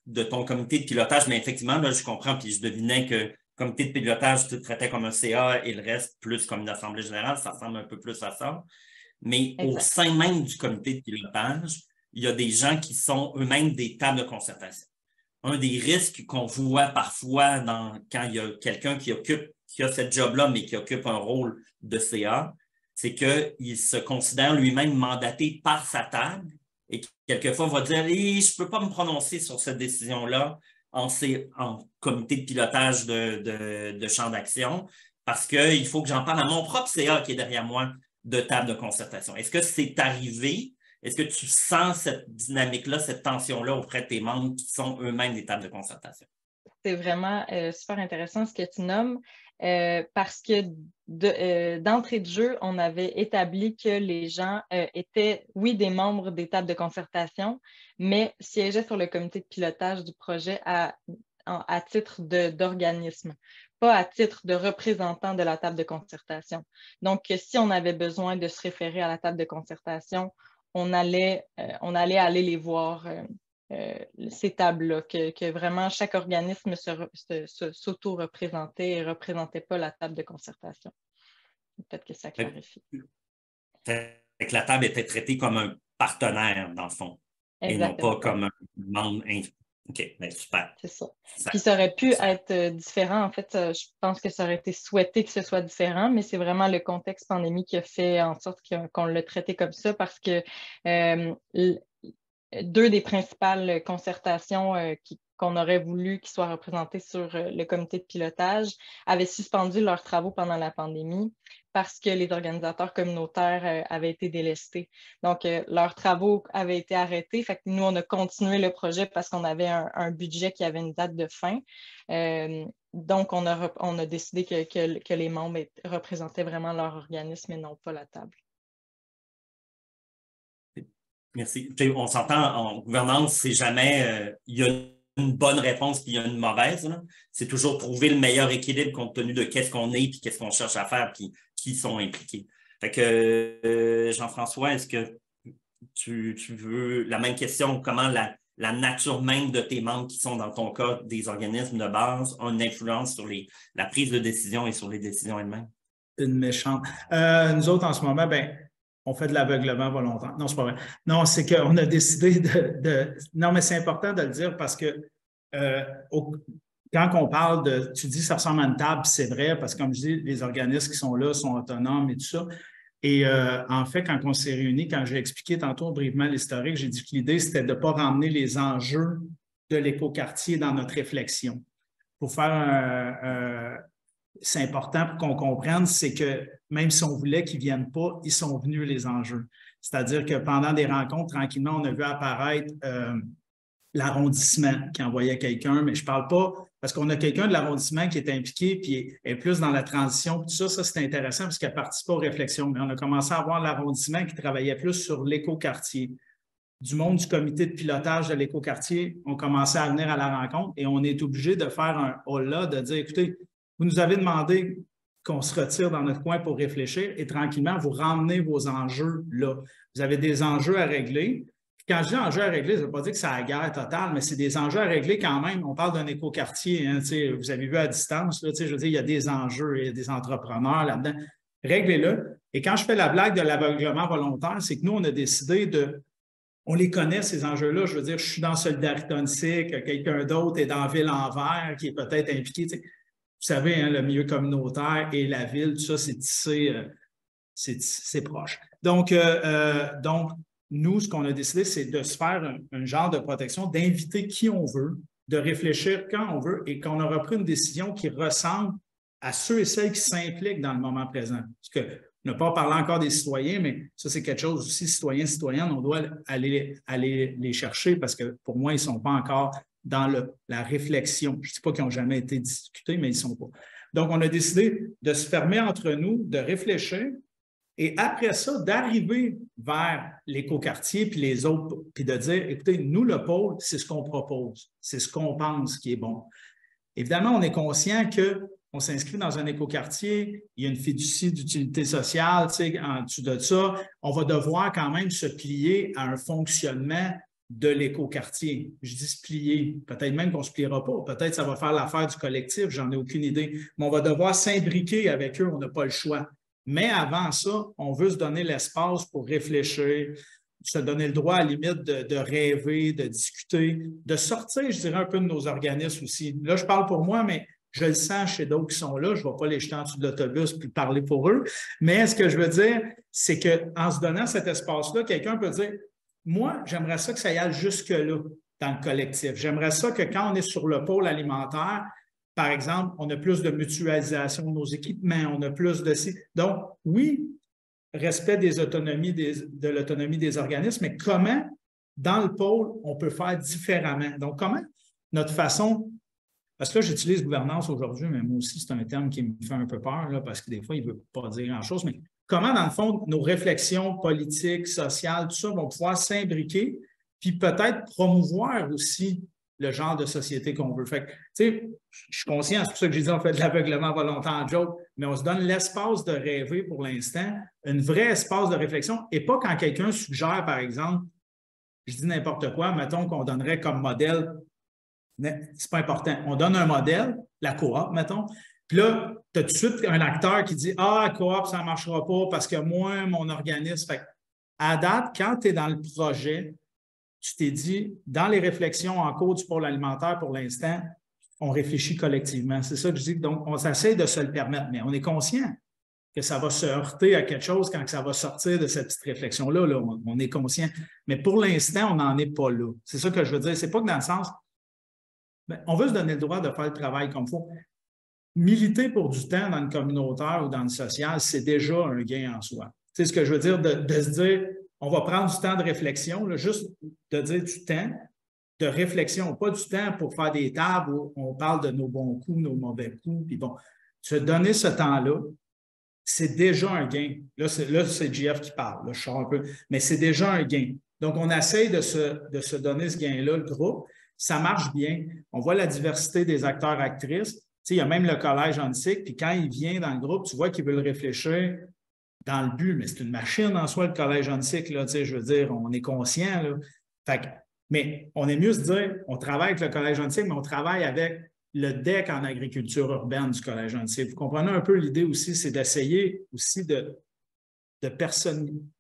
de ton comité de pilotage, mais effectivement, là, je comprends, puis je devinais que le comité de pilotage, tu le traitais comme un CA et le reste plus comme une assemblée générale, ça ressemble un peu plus à ça. Mais exact. Au sein même du comité de pilotage, il y a des gens qui sont eux-mêmes des tables de concertation. Un des risques qu'on voit parfois quand il y a quelqu'un qui a cette job-là, mais qui occupe un rôle de CA, c'est qu'il se considère lui-même mandaté par sa table et quelquefois va dire hey, « je ne peux pas me prononcer sur cette décision-là en comité de pilotage de champ d'action parce qu'il faut que j'en parle à mon propre CA qui est derrière moi de table de concertation. » Est-ce que c'est arrivé? Est-ce que tu sens cette dynamique-là, cette tension-là auprès de tes membres qui sont eux-mêmes des tables de concertation? C'est vraiment super intéressant ce que tu nommes parce que d'entrée de jeu, on avait établi que les gens étaient, oui, des membres des tables de concertation, mais siégeaient sur le comité de pilotage du projet à titre d'organisme, pas à titre de représentant de la table de concertation. Donc, si on avait besoin de se référer à la table de concertation, on allait aller les voir ces tables-là, que vraiment chaque organisme s'auto-représentait et ne représentait pas la table de concertation. Peut-être que ça clarifie. Fait que la table était traitée comme un partenaire, dans le fond, exactement. Et non pas comme un membre. OK, bien, super. C'est ça. Puis ça aurait pu être différent. En fait, je pense que ça aurait été souhaité que ce soit différent, mais c'est vraiment le contexte pandémique qui a fait en sorte qu'on l'a traité comme ça parce que deux des principales concertations qu'on aurait voulu qu'ils soient représentés sur le comité de pilotage avaient suspendu leurs travaux pendant la pandémie parce que les organisateurs communautaires avaient été délestés. Donc, leurs travaux avaient été arrêtés. Fait que nous, on a continué le projet parce qu'on avait un budget qui avait une date de fin. Donc, on a décidé que les membres représentaient vraiment leur organisme et non pas la table. Merci. On s'entend en gouvernance, c'est jamais il y a une bonne réponse puis il y a une mauvaise. C'est toujours trouver le meilleur équilibre compte tenu de qu'est-ce qu'on est puis qu'est-ce qu'on cherche à faire puis qui sont impliqués. Fait que Jean-François, est-ce que tu veux la même question? Comment la nature même de tes membres qui sont dans ton cas des organismes de base ont une influence sur la prise de décision et sur les décisions elles-mêmes? Une méchante. Nous autres, en ce moment, on fait de l'aveuglement volontaire. Non, c'est pas vrai. Non, c'est qu'on a décidé Non, mais c'est important de le dire parce que quand on parle tu dis ça ressemble à une table, c'est vrai, parce que comme je dis, les organismes qui sont là sont autonomes et tout ça. Et en fait, quand on s'est réunis, quand j'ai expliqué tantôt brièvement l'historique, j'ai dit que l'idée, c'était de ne pas ramener les enjeux de l'écoquartier dans notre réflexion. Pour faire c'est important pour qu'on comprenne, c'est que même si on voulait qu'ils ne viennent pas, ils sont venus les enjeux. C'est-à-dire que pendant des rencontres, tranquillement, on a vu apparaître l'arrondissement qui envoyait quelqu'un, mais je ne parle pas parce qu'on a quelqu'un de l'arrondissement qui est impliqué puis est plus dans la transition. Tout ça, c'est intéressant parce qu'il a participé aux réflexions. Mais on a commencé à voir l'arrondissement qui travaillait plus sur l'écoquartier. Du monde du comité de pilotage de l'écoquartier ont commencé à venir à la rencontre et on est obligé de faire un hold-là, de dire, écoutez, vous nous avez demandé qu'on se retire dans notre coin pour réfléchir et tranquillement, vous ramenez vos enjeux là. Vous avez des enjeux à régler. Puis quand je dis enjeux à régler, ça ne veut pas dire que c'est la guerre totale, mais c'est des enjeux à régler quand même. On parle d'un écoquartier. Hein, vous avez vu à distance, là, je veux dire, il y a des enjeux, il y a des entrepreneurs là-dedans. Réglez-le. Et quand je fais la blague de l'aveuglement volontaire, c'est que nous, on a décidé on les connaît, ces enjeux-là. Je veux dire, je suis dans Solidarité Onsic, quelqu'un d'autre est dans Ville-en-Vert qui est peut-être impliqué. Vous savez, hein, le milieu communautaire et la ville, tout ça, c'est tissé, c'est proche. Donc, nous, ce qu'on a décidé, c'est de se faire un genre de protection, d'inviter qui on veut, de réfléchir quand on veut et qu'on aura pris une décision qui ressemble à ceux et celles qui s'impliquent dans le moment présent. Parce que on n'a pas parlé encore des citoyens, mais ça, c'est quelque chose aussi, citoyens, citoyennes, on doit aller les chercher parce que pour moi, ils ne sont pas encore dans la réflexion. Je ne dis pas qu'ils n'ont jamais été discutés, mais ils ne sont pas. Donc, on a décidé de se fermer entre nous, de réfléchir et après ça, d'arriver vers l'écoquartier puis les autres, puis de dire, écoutez, nous, le pôle, c'est ce qu'on propose, c'est ce qu'on pense qui est bon. Évidemment, on est conscient qu'on s'inscrit dans un écoquartier, il y a une fiducie d'utilité sociale, tu sais, en dessous de ça, on va devoir quand même se plier à un fonctionnement de l'écoquartier. Je dis se plier. Peut-être même qu'on ne se pliera pas. Peut-être que ça va faire l'affaire du collectif, j'en ai aucune idée. Mais on va devoir s'imbriquer avec eux, on n'a pas le choix. Mais avant ça, on veut se donner l'espace pour réfléchir, se donner le droit à la limite de rêver, de discuter, de sortir, je dirais, un peu de nos organismes aussi. Là, je parle pour moi, mais je le sens chez d'autres qui sont là. Je ne vais pas les jeter en dessous de l'autobus puis parler pour eux. Mais ce que je veux dire, c'est qu'en se donnant cet espace-là, quelqu'un peut dire moi, j'aimerais ça que ça y aille jusque-là dans le collectif. J'aimerais ça que quand on est sur le pôle alimentaire, par exemple, on a plus de mutualisation de nos équipements, on a plus de... Donc, oui, respect des autonomies, de l'autonomie des organismes, mais comment, dans le pôle, on peut faire différemment? Donc, comment notre façon... Parce que là, j'utilise gouvernance aujourd'hui, mais moi aussi, c'est un terme qui me fait un peu peur, là, parce que des fois, il ne veut pas dire grand-chose, mais comment, dans le fond, nos réflexions politiques, sociales, tout ça, vont pouvoir s'imbriquer, puis peut-être promouvoir aussi le genre de société qu'on veut. Fait que, tu sais, je suis conscient, c'est pour ça que j'ai dit on fait de l'aveuglement volontaire en joke, mais on se donne l'espace de rêver pour l'instant, un vrai espace de réflexion, et pas quand quelqu'un suggère, par exemple, je dis n'importe quoi, mettons qu'on donnerait comme modèle, c'est pas important, on donne un modèle, la coop, mettons, puis là, tu as tout de suite un acteur qui dit « Ah, la coop, ça ne marchera pas parce que moi, mon organisme… » Fait à date, quand tu es dans le projet, tu t'es dit, dans les réflexions en cours du pôle alimentaire pour l'instant, on réfléchit collectivement. C'est ça que je dis. Donc, on essaie de se le permettre, mais on est conscient que ça va se heurter à quelque chose quand ça va sortir de cette petite réflexion-là. Là, on est conscient. Mais pour l'instant, on n'en est pas là. C'est ça que je veux dire. C'est pas que dans le sens, bien, on veut se donner le droit de faire le travail comme il faut. Militer pour du temps dans le communautaire ou dans le social, c'est déjà un gain en soi. Tu sais ce que je veux dire? De se dire, on va prendre du temps de réflexion, là, juste de dire du temps de réflexion, pas du temps pour faire des tables où on parle de nos bons coups, nos mauvais coups, puis bon, se donner ce temps-là, c'est déjà un gain. Là, c'est JF qui parle, là, je sors un peu, mais c'est déjà un gain. Donc, on essaye de se donner ce gain-là, le groupe. Ça marche bien. On voit la diversité des acteurs, actrices. Tu sais, il y a même le collège Antique, puis quand il vient dans le groupe, tu vois qu'ils veulent réfléchir dans le but, mais c'est une machine en soi, le collège Antique, là, tu sais, je veux dire, on est conscient, là. Fait que, mais on est mieux se dire, on travaille avec le collège Antique, mais on travaille avec le DEC en agriculture urbaine du collège Antique. Vous comprenez un peu l'idée aussi, c'est d'essayer aussi de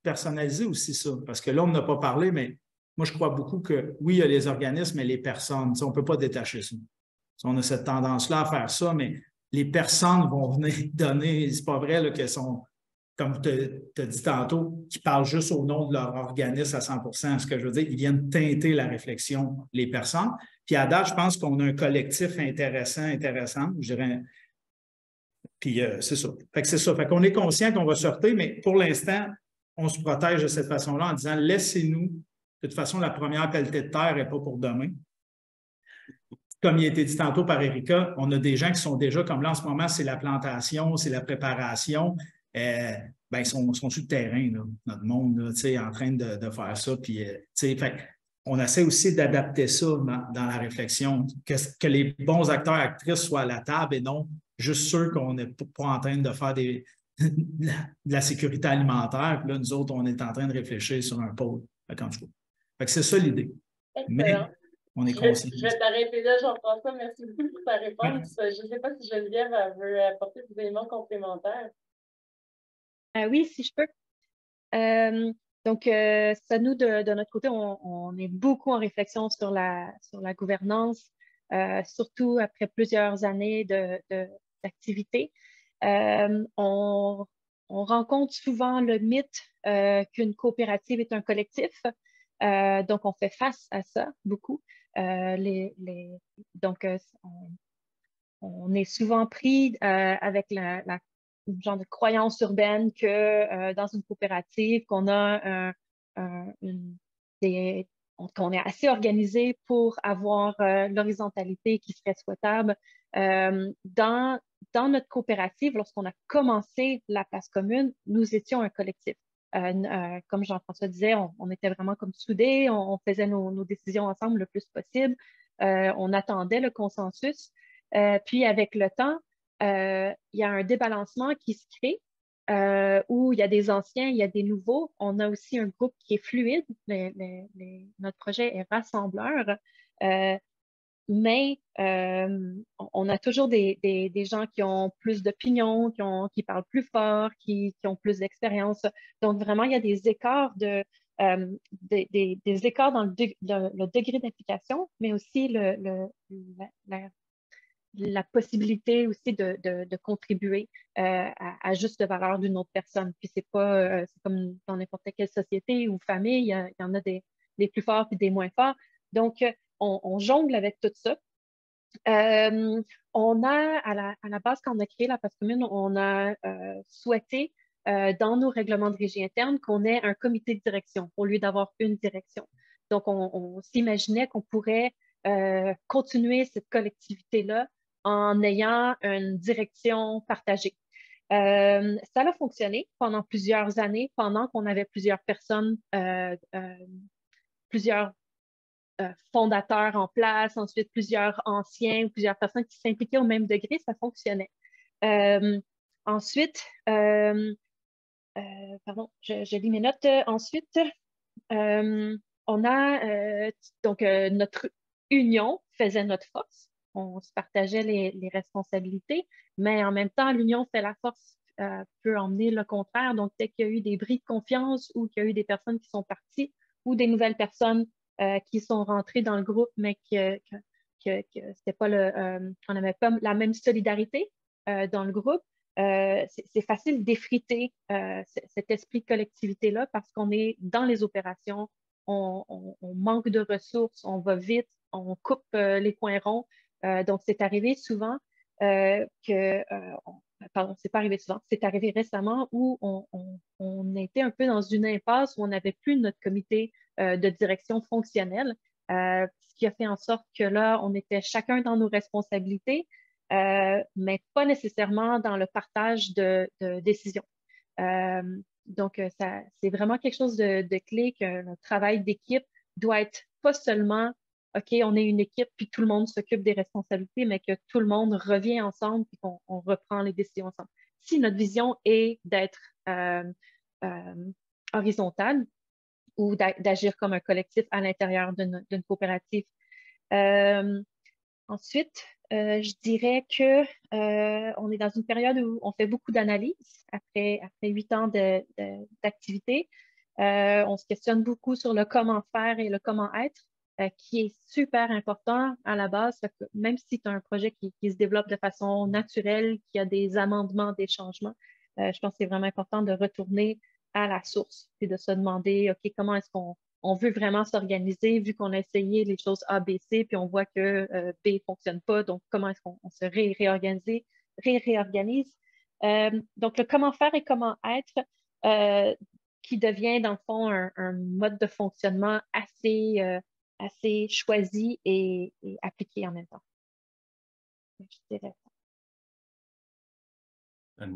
personnaliser aussi ça. Parce que là, on n'a pas parlé, mais moi, je crois beaucoup que oui, il y a les organismes, mais les personnes, on ne peut pas détacher ça. On a cette tendance-là à faire ça, mais les personnes vont venir donner, c'est pas vrai là, qu'elles sont, comme tu as dit tantôt, qui parlent juste au nom de leur organisme à 100%. Ce que je veux dire, ils viennent teinter la réflexion, les personnes. Puis à date, je pense qu'on a un collectif intéressant, je dirais. Puis c'est ça. Fait que c'est ça. Fait qu'on est conscient qu'on va sortir, mais pour l'instant, on se protège de cette façon-là en disant laissez-nous. De toute façon, la première pelletée de terre n'est pas pour demain. Comme il a été dit tantôt par Erika, on a des gens qui sont déjà, comme là en ce moment, c'est la plantation, c'est la préparation. Ben, ils sont sur le terrain, là, notre monde, là, en train de faire ça. Puis, on essaie aussi d'adapter ça dans la réflexion, que les bons acteurs, actrices soient à la table et non juste ceux qu'on n'est pas en train de faire de la sécurité alimentaire. Puis là, nous autres, on est en train de réfléchir sur un pôle. Fait que c'est ça l'idée. Mais on est conscient. Je vais t'arrêter là, Jean-François. Merci beaucoup pour ta réponse. Ouais. Je ne sais pas si Geneviève veut apporter des éléments complémentaires. Oui, si je peux. Donc, ça, nous, de notre côté, on est beaucoup en réflexion sur la gouvernance, surtout après plusieurs années d'activité. On rencontre souvent le mythe qu'une coopérative est un collectif. Donc, on fait face à ça beaucoup. Donc, on est souvent pris avec la genre de croyance urbaine que dans une coopérative, qu'on a qu'on est assez organisé pour avoir l'horizontalité qui serait souhaitable. Dans notre coopérative, lorsqu'on a commencé la place commune, nous étions un collectif. Comme Jean-François disait, on était vraiment comme soudés, on faisait nos décisions ensemble le plus possible. On attendait le consensus. Puis avec le temps, il y a un débalancement qui se crée où il y a des anciens, il y a des nouveaux. On a aussi un groupe qui est fluide. Notre projet est rassembleur. Mais on a toujours des gens qui ont plus d'opinions, qui parlent plus fort, qui ont plus d'expérience. Donc, vraiment, il y a des écarts des écarts dans le degré d'implication, mais aussi la possibilité aussi de contribuer à juste valeur d'une autre personne. Puis c'est pas c'est comme dans n'importe quelle société ou famille, il y en a des plus forts puis des moins forts. Donc, on jongle avec tout ça. On a, à la base, quand on a créé la place commune, on a souhaité dans nos règlements de régie interne qu'on ait un comité de direction au lieu d'avoir une direction. Donc, on s'imaginait qu'on pourrait continuer cette collectivité-là en ayant une direction partagée. Ça a fonctionné pendant plusieurs années, pendant qu'on avait plusieurs personnes, plusieurs fondateurs en place, ensuite plusieurs anciens, plusieurs personnes qui s'impliquaient au même degré, ça fonctionnait. Ensuite, pardon, je lis mes notes. Ensuite, notre union faisait notre force. On se partageait les responsabilités, mais en même temps, l'union fait la force peut emmener le contraire. Donc, dès qu'il y a eu des bris de confiance ou qu'il y a eu des personnes qui sont parties ou des nouvelles personnes qui sont rentrées dans le groupe, mais c'était pas qu'on n'avait pas la même solidarité dans le groupe, c'est facile d'effriter cet esprit de collectivité-là parce qu'on est dans les opérations, on manque de ressources, on va vite, on coupe les coins ronds. Donc, c'est arrivé souvent pardon, c'est pas arrivé souvent, c'est arrivé récemment où on était un peu dans une impasse où on n'avait plus notre comité de direction fonctionnelle, ce qui a fait en sorte que là, on était chacun dans nos responsabilités, mais pas nécessairement dans le partage de décisions. Donc, c'est vraiment quelque chose de clé que le travail d'équipe doit être pas seulement OK, on est une équipe, puis tout le monde s'occupe des responsabilités, mais que tout le monde revient ensemble, puis qu'on reprend les décisions ensemble. Si notre vision est d'être horizontale ou d'agir comme un collectif à l'intérieur d'une coopérative. Ensuite, je dirais que on est dans une période où on fait beaucoup d'analyses après 8 ans d'activité. On se questionne beaucoup sur le comment faire et le comment être. Qui est super important à la base, même si tu as un projet qui se développe de façon naturelle, qui a des amendements, des changements, je pense que c'est vraiment important de retourner à la source et de se demander, OK, comment est-ce qu'on veut vraiment s'organiser vu qu'on a essayé les choses A, B, C, puis on voit que B ne fonctionne pas, donc comment est-ce qu'on se réorganise. Donc, le comment faire et comment être qui devient, dans le fond, un mode de fonctionnement assez choisi et appliqué en même temps. Je dirais ça.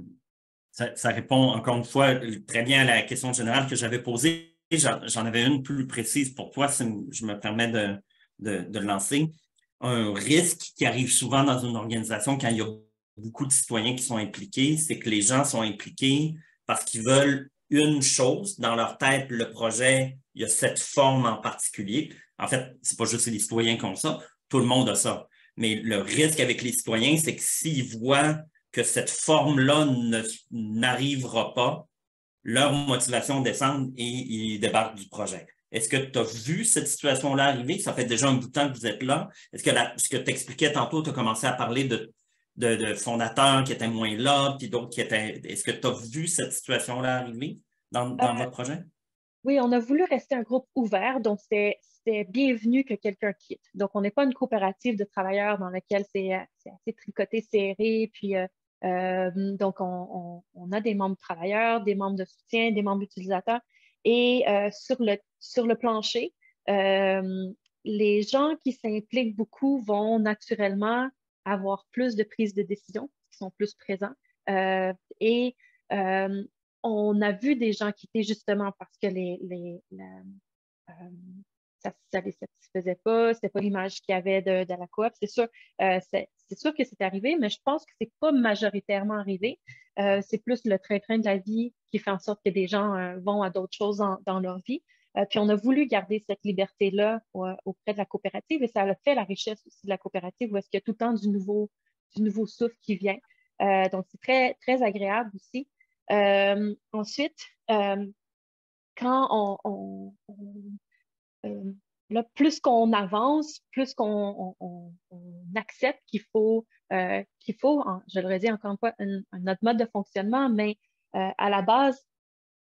Ça répond encore une fois très bien à la question générale que j'avais posée. J'en avais une plus précise pour toi, si je me permets de le lancer. Un risque qui arrive souvent dans une organisation quand il y a beaucoup de citoyens qui sont impliqués, c'est que les gens sont impliqués parce qu'ils veulent une chose. Dans leur tête, le projet, il y a cette forme en particulier. En fait, c'est pas juste les citoyens qui ont ça, tout le monde a ça. Mais le risque avec les citoyens, c'est que s'ils voient que cette forme-là n'arrivera pas, leur motivation descend et ils débarquent du projet. Est-ce que tu as vu cette situation-là arriver? Ça fait déjà un bout de temps que vous êtes là. Est-ce que ce que tu expliquais tantôt, tu as commencé à parler de fondateurs qui étaient moins là, puis d'autres qui étaient... Est-ce que tu as vu cette situation-là arriver dans votre projet? Oui, on a voulu rester un groupe ouvert, donc c'est bienvenu que quelqu'un quitte. Donc, on n'est pas une coopérative de travailleurs dans laquelle c'est assez tricoté, serré, puis donc on a des membres travailleurs, des membres de soutien, des membres utilisateurs. Et sur le plancher, les gens qui s'impliquent beaucoup vont naturellement avoir plus de prise de décision, qui sont plus présents. Et on a vu des gens quitter justement parce que ça les satisfaisait pas, c'était pas l'image qu'il y avait de la coop. C'est sûr que c'est arrivé, mais je pense que c'est pas majoritairement arrivé. C'est plus le train-train de la vie qui fait en sorte que des gens vont à d'autres choses dans leur vie. Puis on a voulu garder cette liberté-là auprès de la coopérative et ça a fait la richesse aussi de la coopérative où est-ce qu'il y a tout le temps du nouveau souffle qui vient. Donc c'est très, très agréable aussi. Ensuite, quand là, plus qu'on avance, plus qu'on accepte qu'il faut, je le redis encore une fois, notre mode de fonctionnement, mais à la base,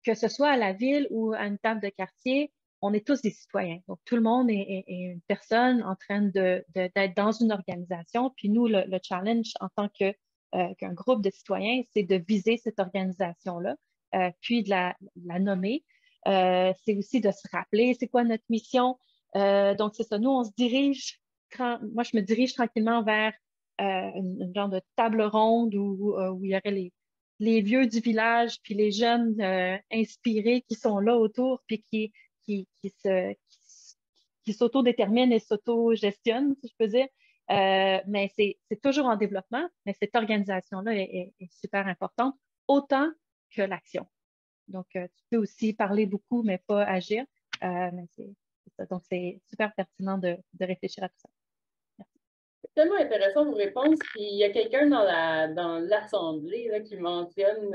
que ce soit à la ville ou à une table de quartier, on est tous des citoyens. Donc, tout le monde est une personne en train d'être dans une organisation. Puis nous, le challenge en tant qu'un groupe de citoyens, c'est de viser cette organisation-là, puis de la nommer. C'est aussi de se rappeler c'est quoi notre mission. Donc, c'est ça. Nous, on se dirige, moi, je me dirige tranquillement vers une genre de table ronde où il y aurait les vieux du village, puis les jeunes inspirés qui sont là autour, puis qui s'autodéterminent et s'autogestionnent, si je peux dire. Mais c'est toujours en développement, mais cette organisation-là est super importante, autant que l'action. Donc, tu peux aussi parler beaucoup, mais pas agir. Mais Donc, c'est super pertinent de réfléchir à tout ça. C'est tellement intéressant vos réponses. Puis il y a quelqu'un dans l'Assemblée qui mentionne,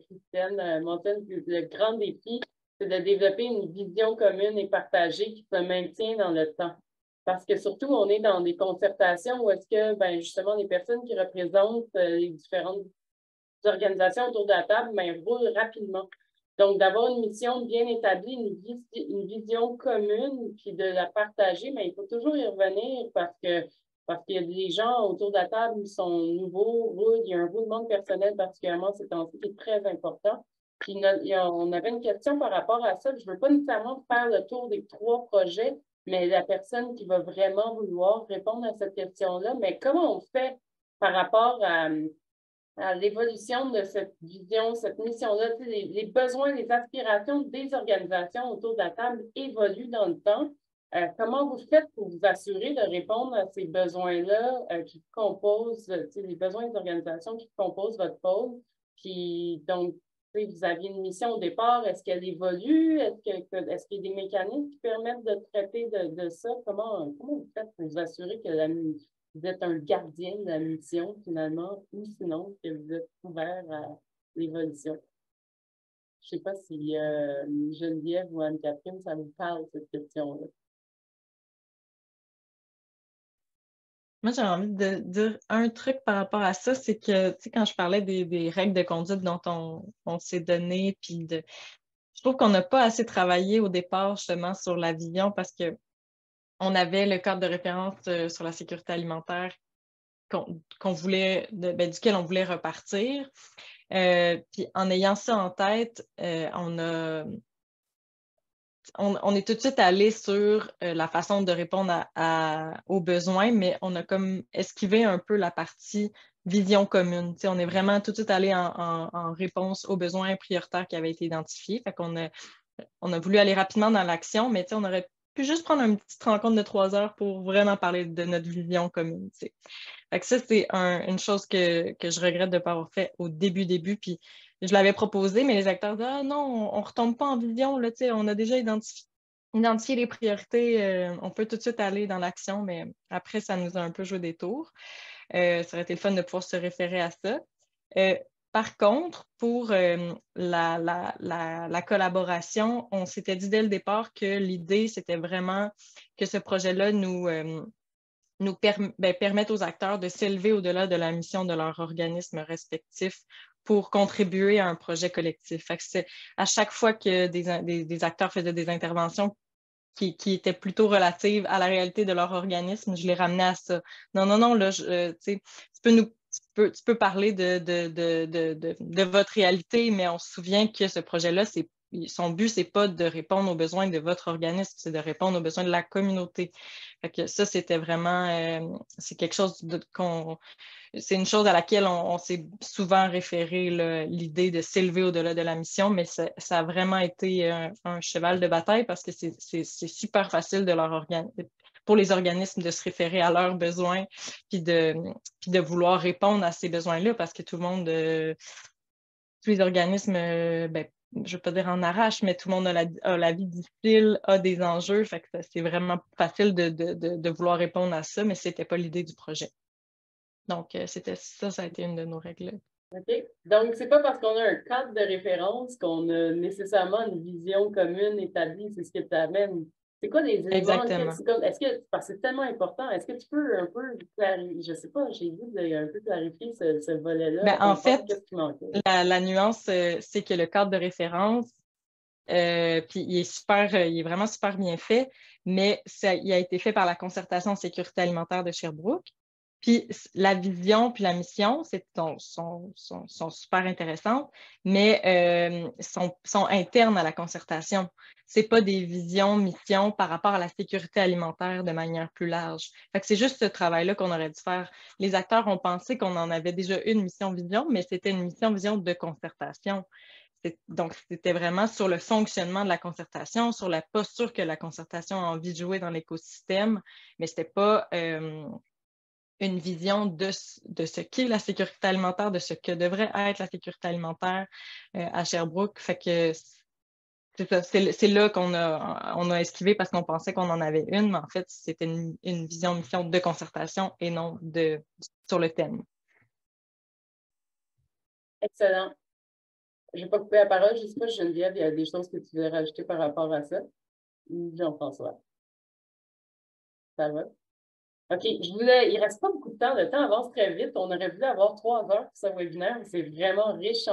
Christiane, mentionne que le grand défi, c'est de développer une vision commune et partagée qui se maintient dans le temps. Parce que surtout, on est dans des concertations où est-ce que, ben, justement, les personnes qui représentent les différentes organisations autour de la table, ben, roulent rapidement. Donc, d'avoir une mission bien établie, une vision commune, puis de la partager, mais il faut toujours y revenir parce qu'il y a des gens autour de la table qui sont nouveaux, il y a un roulement personnel particulièrement ces temps-ci qui est très important. Puis on avait une question par rapport à ça. Je ne veux pas nécessairement faire le tour des 3 projets, mais la personne qui va vraiment vouloir répondre à cette question-là, mais comment on fait par rapport à l'évolution de cette vision, cette mission-là, les besoins, les aspirations des organisations autour de la table évoluent dans le temps. Comment vous faites pour vous assurer de répondre à ces besoins-là qui composent, les besoins des organisations qui composent votre pôle? Puis, donc, vous aviez une mission au départ, est-ce qu'elle évolue? Est-ce qu'il y a des mécanismes qui permettent de traiter de ça? Comment vous faites pour vous assurer que vous êtes un gardien de la mission, finalement, ou sinon que vous êtes ouvert à l'évolution? Je ne sais pas si Geneviève ou Anne-Catherine, ça vous parle, cette question-là. Moi, j'ai envie de dire un truc par rapport à ça, c'est que, tu sais, quand je parlais des règles de conduite dont on s'est donné, puis je trouve qu'on n'a pas assez travaillé au départ, justement, sur la vision parce que on avait le cadre de référence sur la sécurité alimentaire qu'on voulait, duquel on voulait repartir. Puis en ayant ça en tête, on est tout de suite allé sur la façon de répondre aux besoins, mais on a comme esquivé un peu la partie vision commune. T'sais, on est vraiment tout de suite allé en réponse aux besoins prioritaires qui avaient été identifiés. Fait qu'on a voulu aller rapidement dans l'action, mais on aurait pu juste prendre une petite rencontre de 3 heures pour vraiment parler de notre vision commune. T'sais. Fait que ça, c'est une chose que je regrette de ne pas avoir fait au début. Puis je l'avais proposé, mais les acteurs disaient « Ah non, on ne retombe pas en vision, là, on a déjà identifié les priorités, on peut tout de suite aller dans l'action, mais après, ça nous a un peu joué des tours. Ça aurait été le fun de pouvoir se référer à ça. Par contre, pour la collaboration, on s'était dit dès le départ que l'idée, c'était vraiment que ce projet-là nous permettent aux acteurs de s'élever au-delà de la mission de leur organisme respectif pour contribuer à un projet collectif. Fait que c'est à chaque fois que des acteurs faisaient des interventions qui étaient plutôt relatives à la réalité de leur organisme, je les ramenais à ça. Non, là, tu peux parler de votre réalité, mais on se souvient que ce projet-là, son but, c'est pas de répondre aux besoins de votre organisme, c'est de répondre aux besoins de la communauté. Fait que ça, c'était vraiment, c'est quelque chose c'est une chose à laquelle on s'est souvent référé, l'idée de s'élever au-delà de la mission, mais ça a vraiment été un cheval de bataille parce que c'est super facile pour les organismes de se référer à leurs besoins puis de vouloir répondre à ces besoins-là parce que tout le monde, tous les organismes, je ne veux pas dire en arrache, mais tout le monde a la vie difficile, a des enjeux. Fait que c'est vraiment facile de vouloir répondre à ça, mais ce n'était pas l'idée du projet. Donc, ça a été une de nos règles. OK. Donc, c'est pas parce qu'on a un cadre de référence qu'on a nécessairement une vision commune établie, c'est ce que tu amènes. C'est quoi les éléments? Exactement. Parce que c'est tellement important, est-ce que tu peux un peu clarifier, je sais pas, j'ai vu un peu clarifier ce volet-là? En fait, qu'est-ce qui manquait? la nuance, c'est que le cadre de référence, puis il est vraiment super bien fait, mais il a été fait par la Concertation en sécurité alimentaire de Sherbrooke. Puis la vision puis la mission sont super intéressantes, mais sont internes à la concertation. Ce n'est pas des visions, missions par rapport à la sécurité alimentaire de manière plus large. Fait que c'est juste ce travail-là qu'on aurait dû faire. Les acteurs ont pensé qu'on en avait déjà une mission-vision, mais c'était une mission-vision de concertation. Donc, c'était vraiment sur le fonctionnement de la concertation, sur la posture que la concertation a envie de jouer dans l'écosystème, mais ce n'était pas une vision de ce qu'est la sécurité alimentaire, de ce que devrait être la sécurité alimentaire à Sherbrooke. Fait que c'est ça, c'est là qu'on a esquivé parce qu'on pensait qu'on en avait une, mais en fait, c'était une vision mission de concertation et non sur le thème. Excellent. Je vais pas couper la parole. Je ne sais pas, Geneviève, il y a des choses que tu voulais rajouter par rapport à ça? Jean-François. Ça va? OK, il reste pas beaucoup de temps. Le temps avance très vite. On aurait voulu avoir 3 heures pour ce webinaire. C'est vraiment riche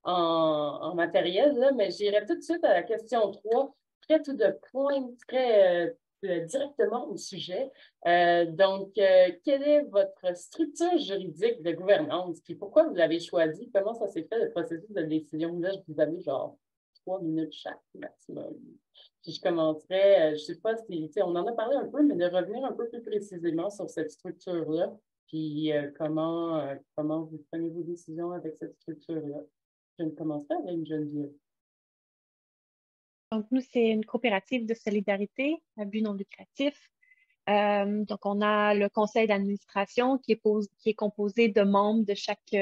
en matériel, là, mais j'irai tout de suite à la question 3, très tout de point, très directement au sujet. Quelle est votre structure juridique de gouvernance? Puis pourquoi vous l'avez choisi? Comment ça s'est fait, le processus de décision? Là, je vous avais genre 3 minutes chaque maximum. Puis je commencerai, je ne sais pas si, on en a parlé un peu, mais de revenir un peu plus précisément sur cette structure-là, puis comment vous prenez vos décisions avec cette structure-là. Je ne commence pas avec Geneviève. Donc, nous, c'est une coopérative de solidarité à but non lucratif. Donc, on a le conseil d'administration qui est composé de membres de chaque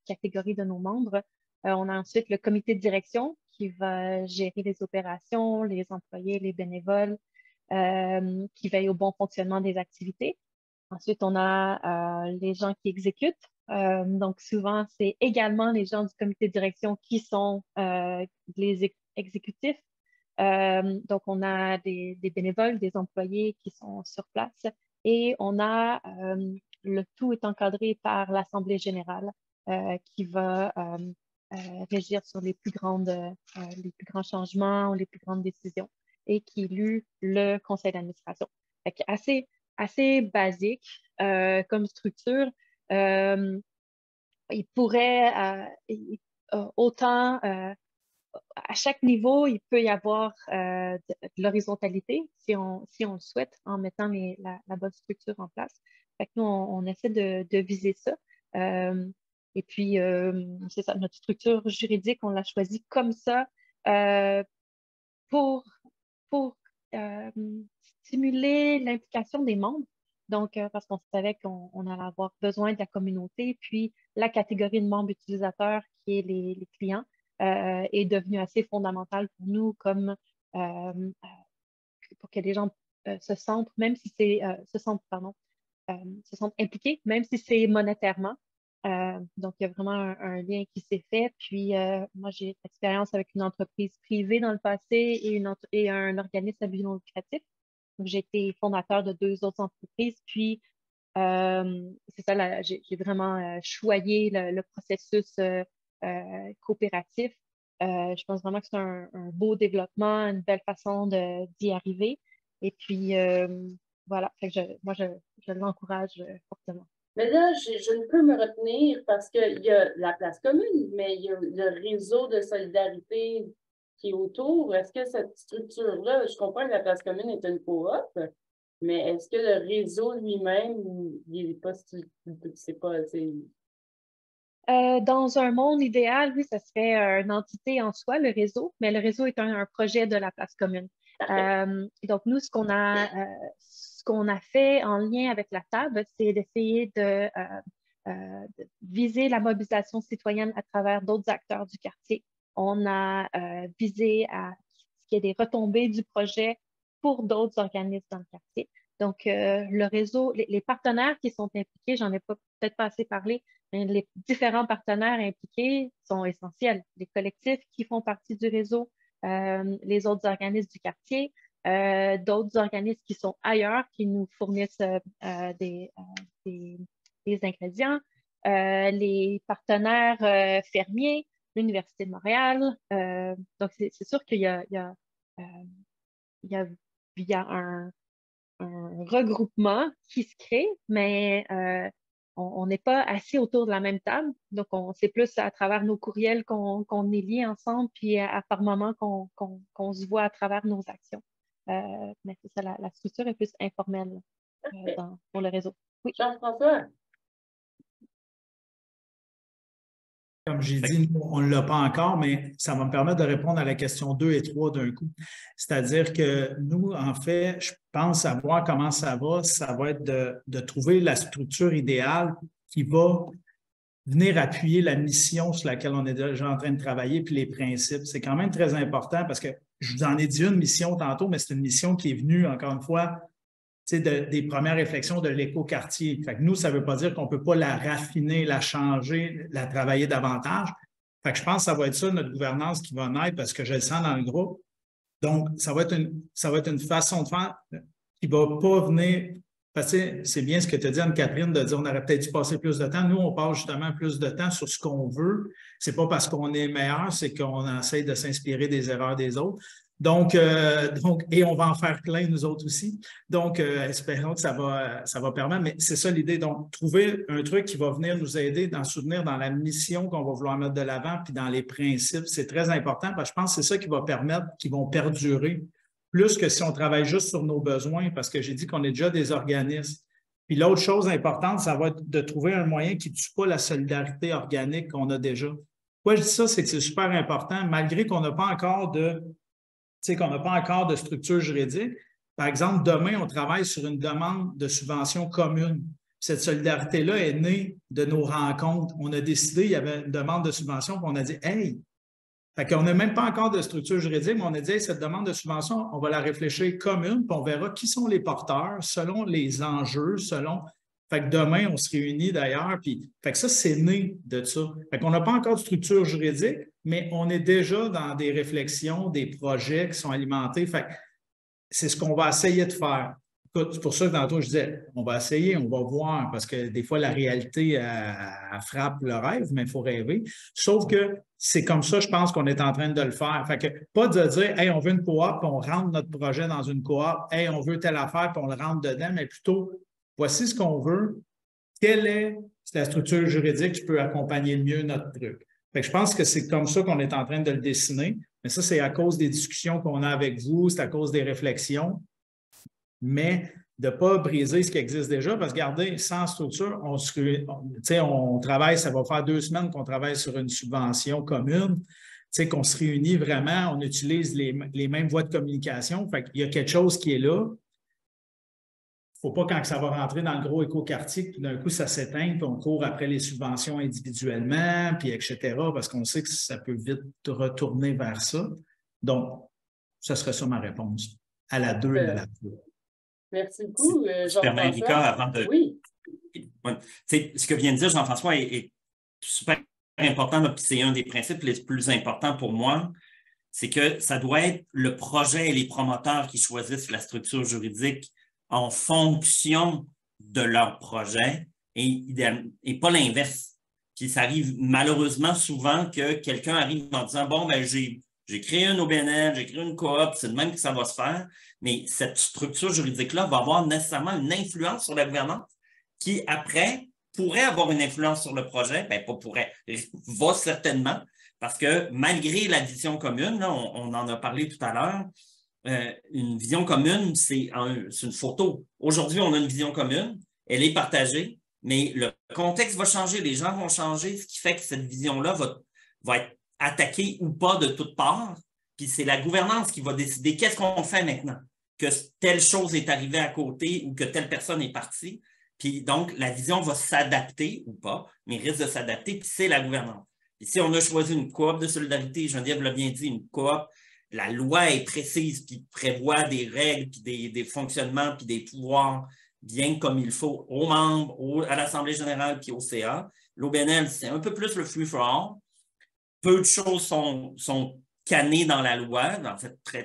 catégorie de nos membres. On a ensuite le comité de direction qui va gérer les opérations, les employés, les bénévoles, qui veille au bon fonctionnement des activités. Ensuite, on a les gens qui exécutent. Donc, souvent, c'est également les gens du comité de direction qui sont les exécutifs. Donc, on a des bénévoles, des employés qui sont sur place et on a, le tout est encadré par l'Assemblée générale qui va régir sur les plus grands changements ou les plus grandes décisions et qui élu le conseil d'administration. Assez basique comme structure. Il pourrait autant à chaque niveau, il peut y avoir de l'horizontalité si on le souhaite en mettant la bonne structure en place. Fait que nous, on essaie de viser ça. Et puis, c'est ça, notre structure juridique, on l'a choisie comme ça pour stimuler l'implication des membres. Donc, parce qu'on savait qu'on allait avoir besoin de la communauté, puis la catégorie de membres utilisateurs qui est les clients. Est devenu assez fondamental pour nous comme pour que les gens se sentent, même si c'est se sentent impliqués, même si c'est monétairement. Donc, il y a vraiment un lien qui s'est fait. Puis, moi, j'ai l'expérience avec une entreprise privée dans le passé et un organisme à but non lucratif. Donc, j'ai été fondateur de 2 autres entreprises. Puis, c'est ça, j'ai vraiment choyé le processus coopératif. Je pense vraiment que c'est un beau développement, une belle façon d'y arriver. Et puis, voilà, fait que moi, je l'encourage fortement. Mais là, je ne peux me retenir parce qu'il y a la place commune, mais il y a le réseau de solidarité qui est autour. Est-ce que cette structure-là, je comprends que la place commune est une coop, mais est-ce que le réseau lui-même, il n'est pas, c'est pas, dans un monde idéal, oui, ça serait une entité en soi, le réseau, mais le réseau est un projet de la place commune. Donc, nous, ce qu'on a fait en lien avec la table, c'est d'essayer de viser la mobilisation citoyenne à travers d'autres acteurs du quartier. On a visé à ce qu'il y ait des retombées du projet pour d'autres organismes dans le quartier. Donc, le réseau, les partenaires qui sont impliqués, j'en ai peut-être pas assez parlé, mais les différents partenaires impliqués sont essentiels. Les collectifs qui font partie du réseau, les autres organismes du quartier, d'autres organismes qui sont ailleurs, qui nous fournissent des ingrédients, les partenaires fermiers, l'Université de Montréal. Donc, c'est sûr qu'il y a un regroupement qui se crée, mais on n'est pas assis autour de la même table. Donc, c'est plus à travers nos courriels qu'on est liés ensemble, puis par moment qu'on se voit à travers nos actions. Mais c'est ça, la structure est plus informelle pour le réseau. Oui. Jean-François? Comme j'ai dit, nous, on ne l'a pas encore, mais ça va me permettre de répondre à la question 2 et 3 d'un coup. C'est-à-dire que nous, en fait, je pense savoir comment ça va être de trouver la structure idéale qui va venir appuyer la mission sur laquelle on est déjà en train de travailler, puis les principes. C'est quand même très important parce que je vous en ai dit une mission tantôt, mais c'est une mission qui est venue, encore une fois, des premières réflexions de l'écoquartier. Fait que nous, ça ne veut pas dire qu'on ne peut pas la raffiner, la changer, la travailler davantage. Fait que je pense que ça va être ça, notre gouvernance qui va naître, parce que je le sens dans le groupe. Donc, ça va être une façon de faire qui ne va pas venir. Parce que c'est bien ce que tu as dit, Anne-Catherine, de dire on aurait peut-être dû passer plus de temps. Nous, on passe justement plus de temps sur ce qu'on veut. Ce n'est pas parce qu'on est meilleur, c'est qu'on essaie de s'inspirer des erreurs des autres. Donc, et on va en faire plein, nous autres aussi. Donc, espérons que ça va permettre. Mais c'est ça l'idée. Donc, trouver un truc qui va venir nous aider, d'en soutenir dans la mission qu'on va vouloir mettre de l'avant, puis dans les principes, c'est très important parce que je pense que c'est ça qui va permettre, qui vont perdurer, plus que si on travaille juste sur nos besoins, parce que j'ai dit qu'on est déjà des organismes. Puis l'autre chose importante, ça va être de trouver un moyen qui ne tue pas la solidarité organique qu'on a déjà. Pourquoi je dis ça, c'est que c'est super important, malgré qu'on n'a pas encore de structure juridique. Par exemple, demain, on travaille sur une demande de subvention commune. Cette solidarité-là est née de nos rencontres. On a décidé, il y avait une demande de subvention, puis on a dit « Hey! » Fait qu'on n'a même pas encore de structure juridique, mais on a dit hey, cette demande de subvention, on va la réfléchir commune, puis on verra qui sont les porteurs selon les enjeux, selon. Fait que demain, on se réunit d'ailleurs, puis fait que ça, c'est né de ça. Fait qu'on n'a pas encore de structure juridique, mais on est déjà dans des réflexions, des projets qui sont alimentés. Fait que c'est ce qu'on va essayer de faire. Écoute, c'est pour ça que tantôt, je disais, on va essayer, on va voir, parce que des fois, la réalité, elle frappe le rêve, mais il faut rêver. Sauf que c'est comme ça, je pense qu'on est en train de le faire. Fait que pas de dire, hey, on veut une coop, puis on rentre notre projet dans une coop, hey, on veut telle affaire, puis on le rentre dedans, mais plutôt, voici ce qu'on veut, quelle est la structure juridique qui peut accompagner le mieux notre truc. Fait que je pense que c'est comme ça qu'on est en train de le dessiner, mais ça, c'est à cause des discussions qu'on a avec vous, c'est à cause des réflexions. Mais de ne pas briser ce qui existe déjà, parce que regardez, sans structure, on travaille, ça va faire 2 semaines qu'on travaille sur une subvention commune, qu'on se réunit vraiment, on utilise les mêmes voies de communication. Fait qu'il y a quelque chose qui est là. Il ne faut pas quand ça va rentrer dans le gros écoquartier, puis d'un coup, ça s'éteint, puis on court après les subventions individuellement, puis etc., parce qu'on sait que ça peut vite retourner vers ça. Donc, ce serait ça ma réponse à la 2 et à la 3. Merci beaucoup, Jean-François. Ricard, avant de... Oui. Ce que vient de dire Jean-François est super important, puis c'est un des principes les plus importants pour moi, c'est que ça doit être le projet et les promoteurs qui choisissent la structure juridique en fonction de leur projet et pas l'inverse. Puis ça arrive malheureusement souvent que quelqu'un arrive en disant « Bon, ben j'ai créé un OBNL, j'ai créé une coop, c'est de même que ça va se faire. » Mais cette structure juridique-là va avoir nécessairement une influence sur la gouvernance qui, après, pourrait avoir une influence sur le projet. Bien, pas pourrait, va certainement, parce que malgré la vision commune, là, on en a parlé tout à l'heure, une vision commune, c'est une photo. Aujourd'hui, on a une vision commune, elle est partagée, mais le contexte va changer, les gens vont changer, ce qui fait que cette vision-là va être attaquée ou pas de toutes parts. Puis c'est la gouvernance qui va décider qu'est-ce qu'on fait maintenant, que telle chose est arrivée à côté ou que telle personne est partie. Puis donc, la vision va s'adapter ou pas, mais risque de s'adapter, puis c'est la gouvernance. Puis si on a choisi une coop de solidarité, Geneviève l'a bien dit, une coop, la loi est précise, puis prévoit des règles, puis des fonctionnements, puis des pouvoirs bien comme il faut aux membres, à l'Assemblée générale, puis au CA. L'OBNL, c'est un peu plus le free-for-all. Peu de choses sont cannées dans la loi. En fait, très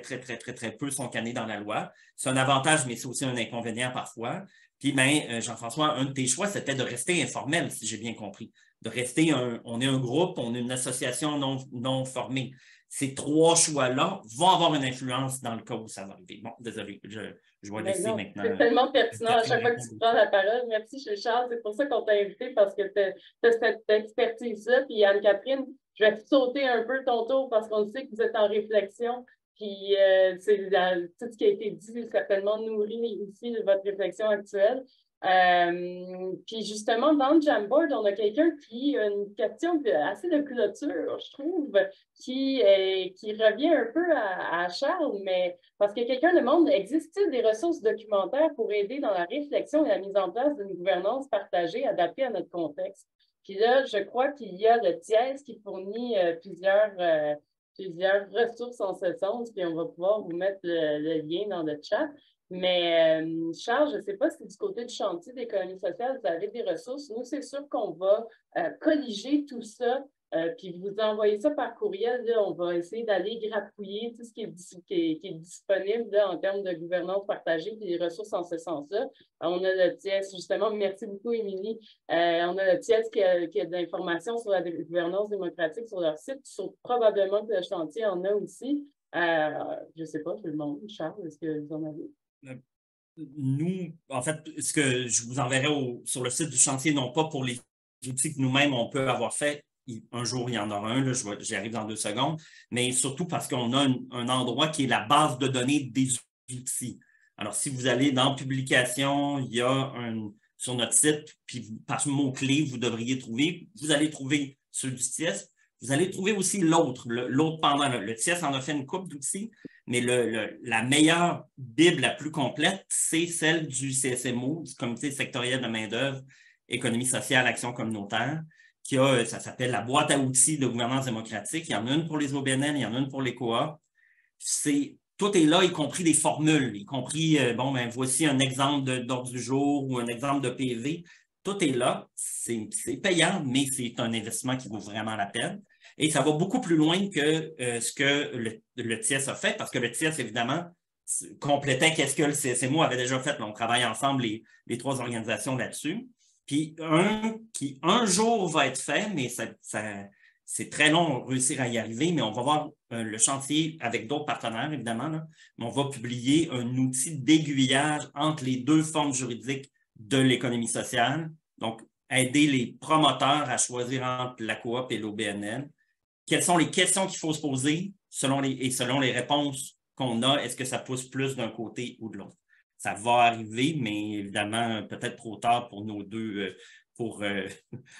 peu sont cannées dans la loi. C'est un avantage, mais c'est aussi un inconvénient parfois. Puis, Jean-François, un de tes choix, c'était de rester informel, si j'ai bien compris. De rester on est un groupe, on est une association non formée. Ces 3 choix-là vont avoir une influence dans le cas où ça va arriver. Bon, désolé, je vais laisser maintenant. C'est tellement pertinent à chaque fois que tu prends la parole. Merci, Charles. C'est pour ça qu'on t'a invité, parce que tu as cette expertise-là. Puis, Anne-Catherine, je vais sauter un peu ton tour parce qu'on sait que vous êtes en réflexion. Puis, tout ce qui a été dit certainement nourrit ici votre réflexion actuelle. Puis justement, dans le Jamboard, on a quelqu'un qui a une question assez de clôture, je trouve, qui revient un peu à Charles, mais parce que quelqu'un demande, existe-t-il des ressources documentaires pour aider dans la réflexion et la mise en place d'une gouvernance partagée adaptée à notre contexte? Puis là, je crois qu'il y a le TIES qui fournit plusieurs ressources en ce sens, puis on va pouvoir vous mettre le lien dans le chat. Mais Charles, je ne sais pas si du côté du chantier d'économie sociale, vous avez des ressources. Nous, c'est sûr qu'on va colliger tout ça, puis vous envoyer ça par courriel. Là, on va essayer d'aller grappouiller tout ce qui est disponible là, en termes de gouvernance partagée et des ressources en ce sens-là. On a le TIES, justement, merci beaucoup, Émilie. On a le TIES qui a de l'information sur la gouvernance démocratique sur leur site. Probablement que le chantier en a aussi. Je ne sais pas, tout le monde. Charles, est-ce que vous en avez? Nous, en fait, ce que je vous enverrai sur le site du chantier, non pas pour les outils que nous-mêmes, on peut avoir fait. Un jour, il y en aura un, j'y arrive dans 2 secondes, mais surtout parce qu'on a un endroit qui est la base de données des outils. Alors, si vous allez dans Publications, il y a sur notre site, puis par mot-clé, vous allez trouver ceux du TIES. Vous allez trouver aussi l'autre pendant. Le TIES en a fait une couple d'outils, mais la meilleure Bible la plus complète, c'est celle du CSMO, du Comité sectoriel de main-d'œuvre, économie sociale, action communautaire, ça s'appelle la boîte à outils de gouvernance démocratique. Il y en a une pour les OBNL, il y en a une pour les coops. Tout est là, y compris des formules, y compris, voici un exemple d'ordre du jour ou un exemple de PV. Tout est là, c'est payant, mais c'est un investissement qui vaut vraiment la peine. Et ça va beaucoup plus loin que ce que le TIES a fait, parce que le TIES, évidemment, complétait qu'est-ce que le CSMO avait déjà fait. On travaille ensemble, les 3 organisations là-dessus. Puis qui un jour va être fait, mais c'est très long de réussir à y arriver, mais on va voir le chantier avec d'autres partenaires, évidemment, là, mais on va publier un outil d'aiguillage entre les 2 formes juridiques de l'économie sociale. Donc, aider les promoteurs à choisir entre la coop et l'OBNL. Quelles sont les questions qu'il faut se poser selon les réponses qu'on a, est-ce que ça pousse plus d'un côté ou de l'autre? Ça va arriver, mais évidemment, peut-être trop tard pour nos deux, pour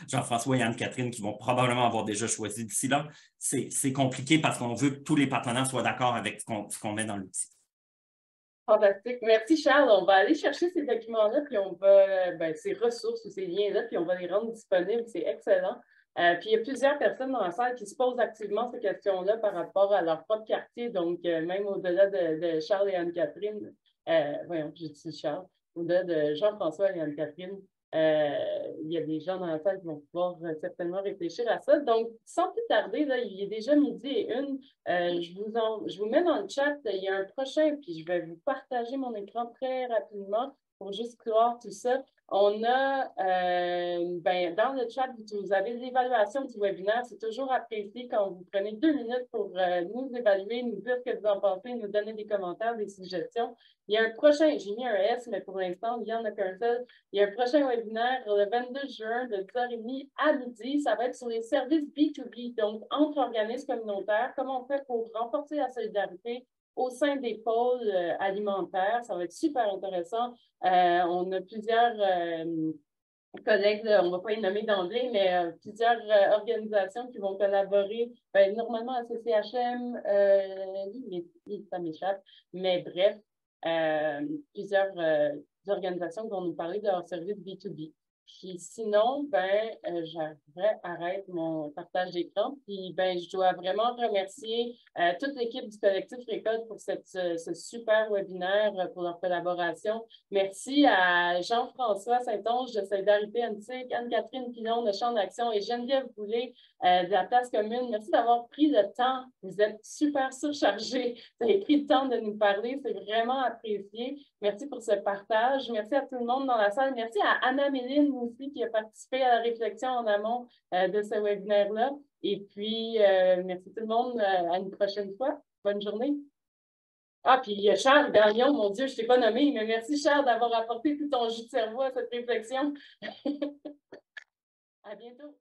Jean-François et Anne-Catherine, qui vont probablement avoir déjà choisi d'ici là. C'est compliqué parce qu'on veut que tous les partenaires soient d'accord avec ce qu'on met dans l'outil. Fantastique. Merci, Charles. On va aller chercher ces documents-là, puis on va, ces ressources ou ces liens-là, puis on va les rendre disponibles. C'est excellent. Puis il y a plusieurs personnes dans la salle qui se posent activement ces questions-là par rapport à leur propre quartier. Donc, même au-delà de Charles et Anne-Catherine, voyons, j'ai dit Charles, au-delà de Jean-François et Anne-Catherine, il y a des gens dans la salle qui vont pouvoir certainement réfléchir à ça. Donc, sans plus tarder, là, il est déjà 12h01. Je vous mets dans le chat, il y a un prochain, puis je vais vous partager mon écran très rapidement pour juste clore tout ça. On a, dans le chat, vous avez l'évaluation du webinaire. C'est toujours apprécié quand vous prenez 2 minutes pour nous évaluer, nous dire ce que vous en pensez, nous donner des commentaires, des suggestions. Il y a un prochain, j'ai mis un S, mais pour l'instant, il n'y en a qu'un seul. Il y a un prochain webinaire le 22 juin de 10h30 à midi. Ça va être sur les services B2B, donc entre organismes communautaires, comment on fait pour renforcer la solidarité au sein des pôles alimentaires. Ça va être super intéressant. On a plusieurs collègues, là, on ne va pas les nommer d'emblée, mais plusieurs organisations qui vont collaborer. Normalement, à CCHM, ça m'échappe, mais bref, plusieurs organisations qui vont nous parler de leur service B2B. Puis sinon, j'arrête mon partage d'écran. Puis je dois vraiment remercier toute l'équipe du collectif Récolte pour ce super webinaire, pour leur collaboration. Merci à Jean-François Saint-Onge de Solidarité Antique, Anne-Catherine Pilon de Champ d'Action et Geneviève Boulay de la Place Commune. Merci d'avoir pris le temps. Vous êtes super surchargés. Vous avez pris le temps de nous parler. C'est vraiment apprécié. Merci pour ce partage. Merci à tout le monde dans la salle. Merci à Anna-Méline aussi qui a participé à la réflexion en amont de ce webinaire-là. Et puis, merci tout le monde. À une prochaine fois. Bonne journée. Ah, puis Charles Gagnon, mon Dieu, je ne t'ai pas nommé, mais merci Charles d'avoir apporté tout ton jus de cerveau à cette réflexion. À bientôt.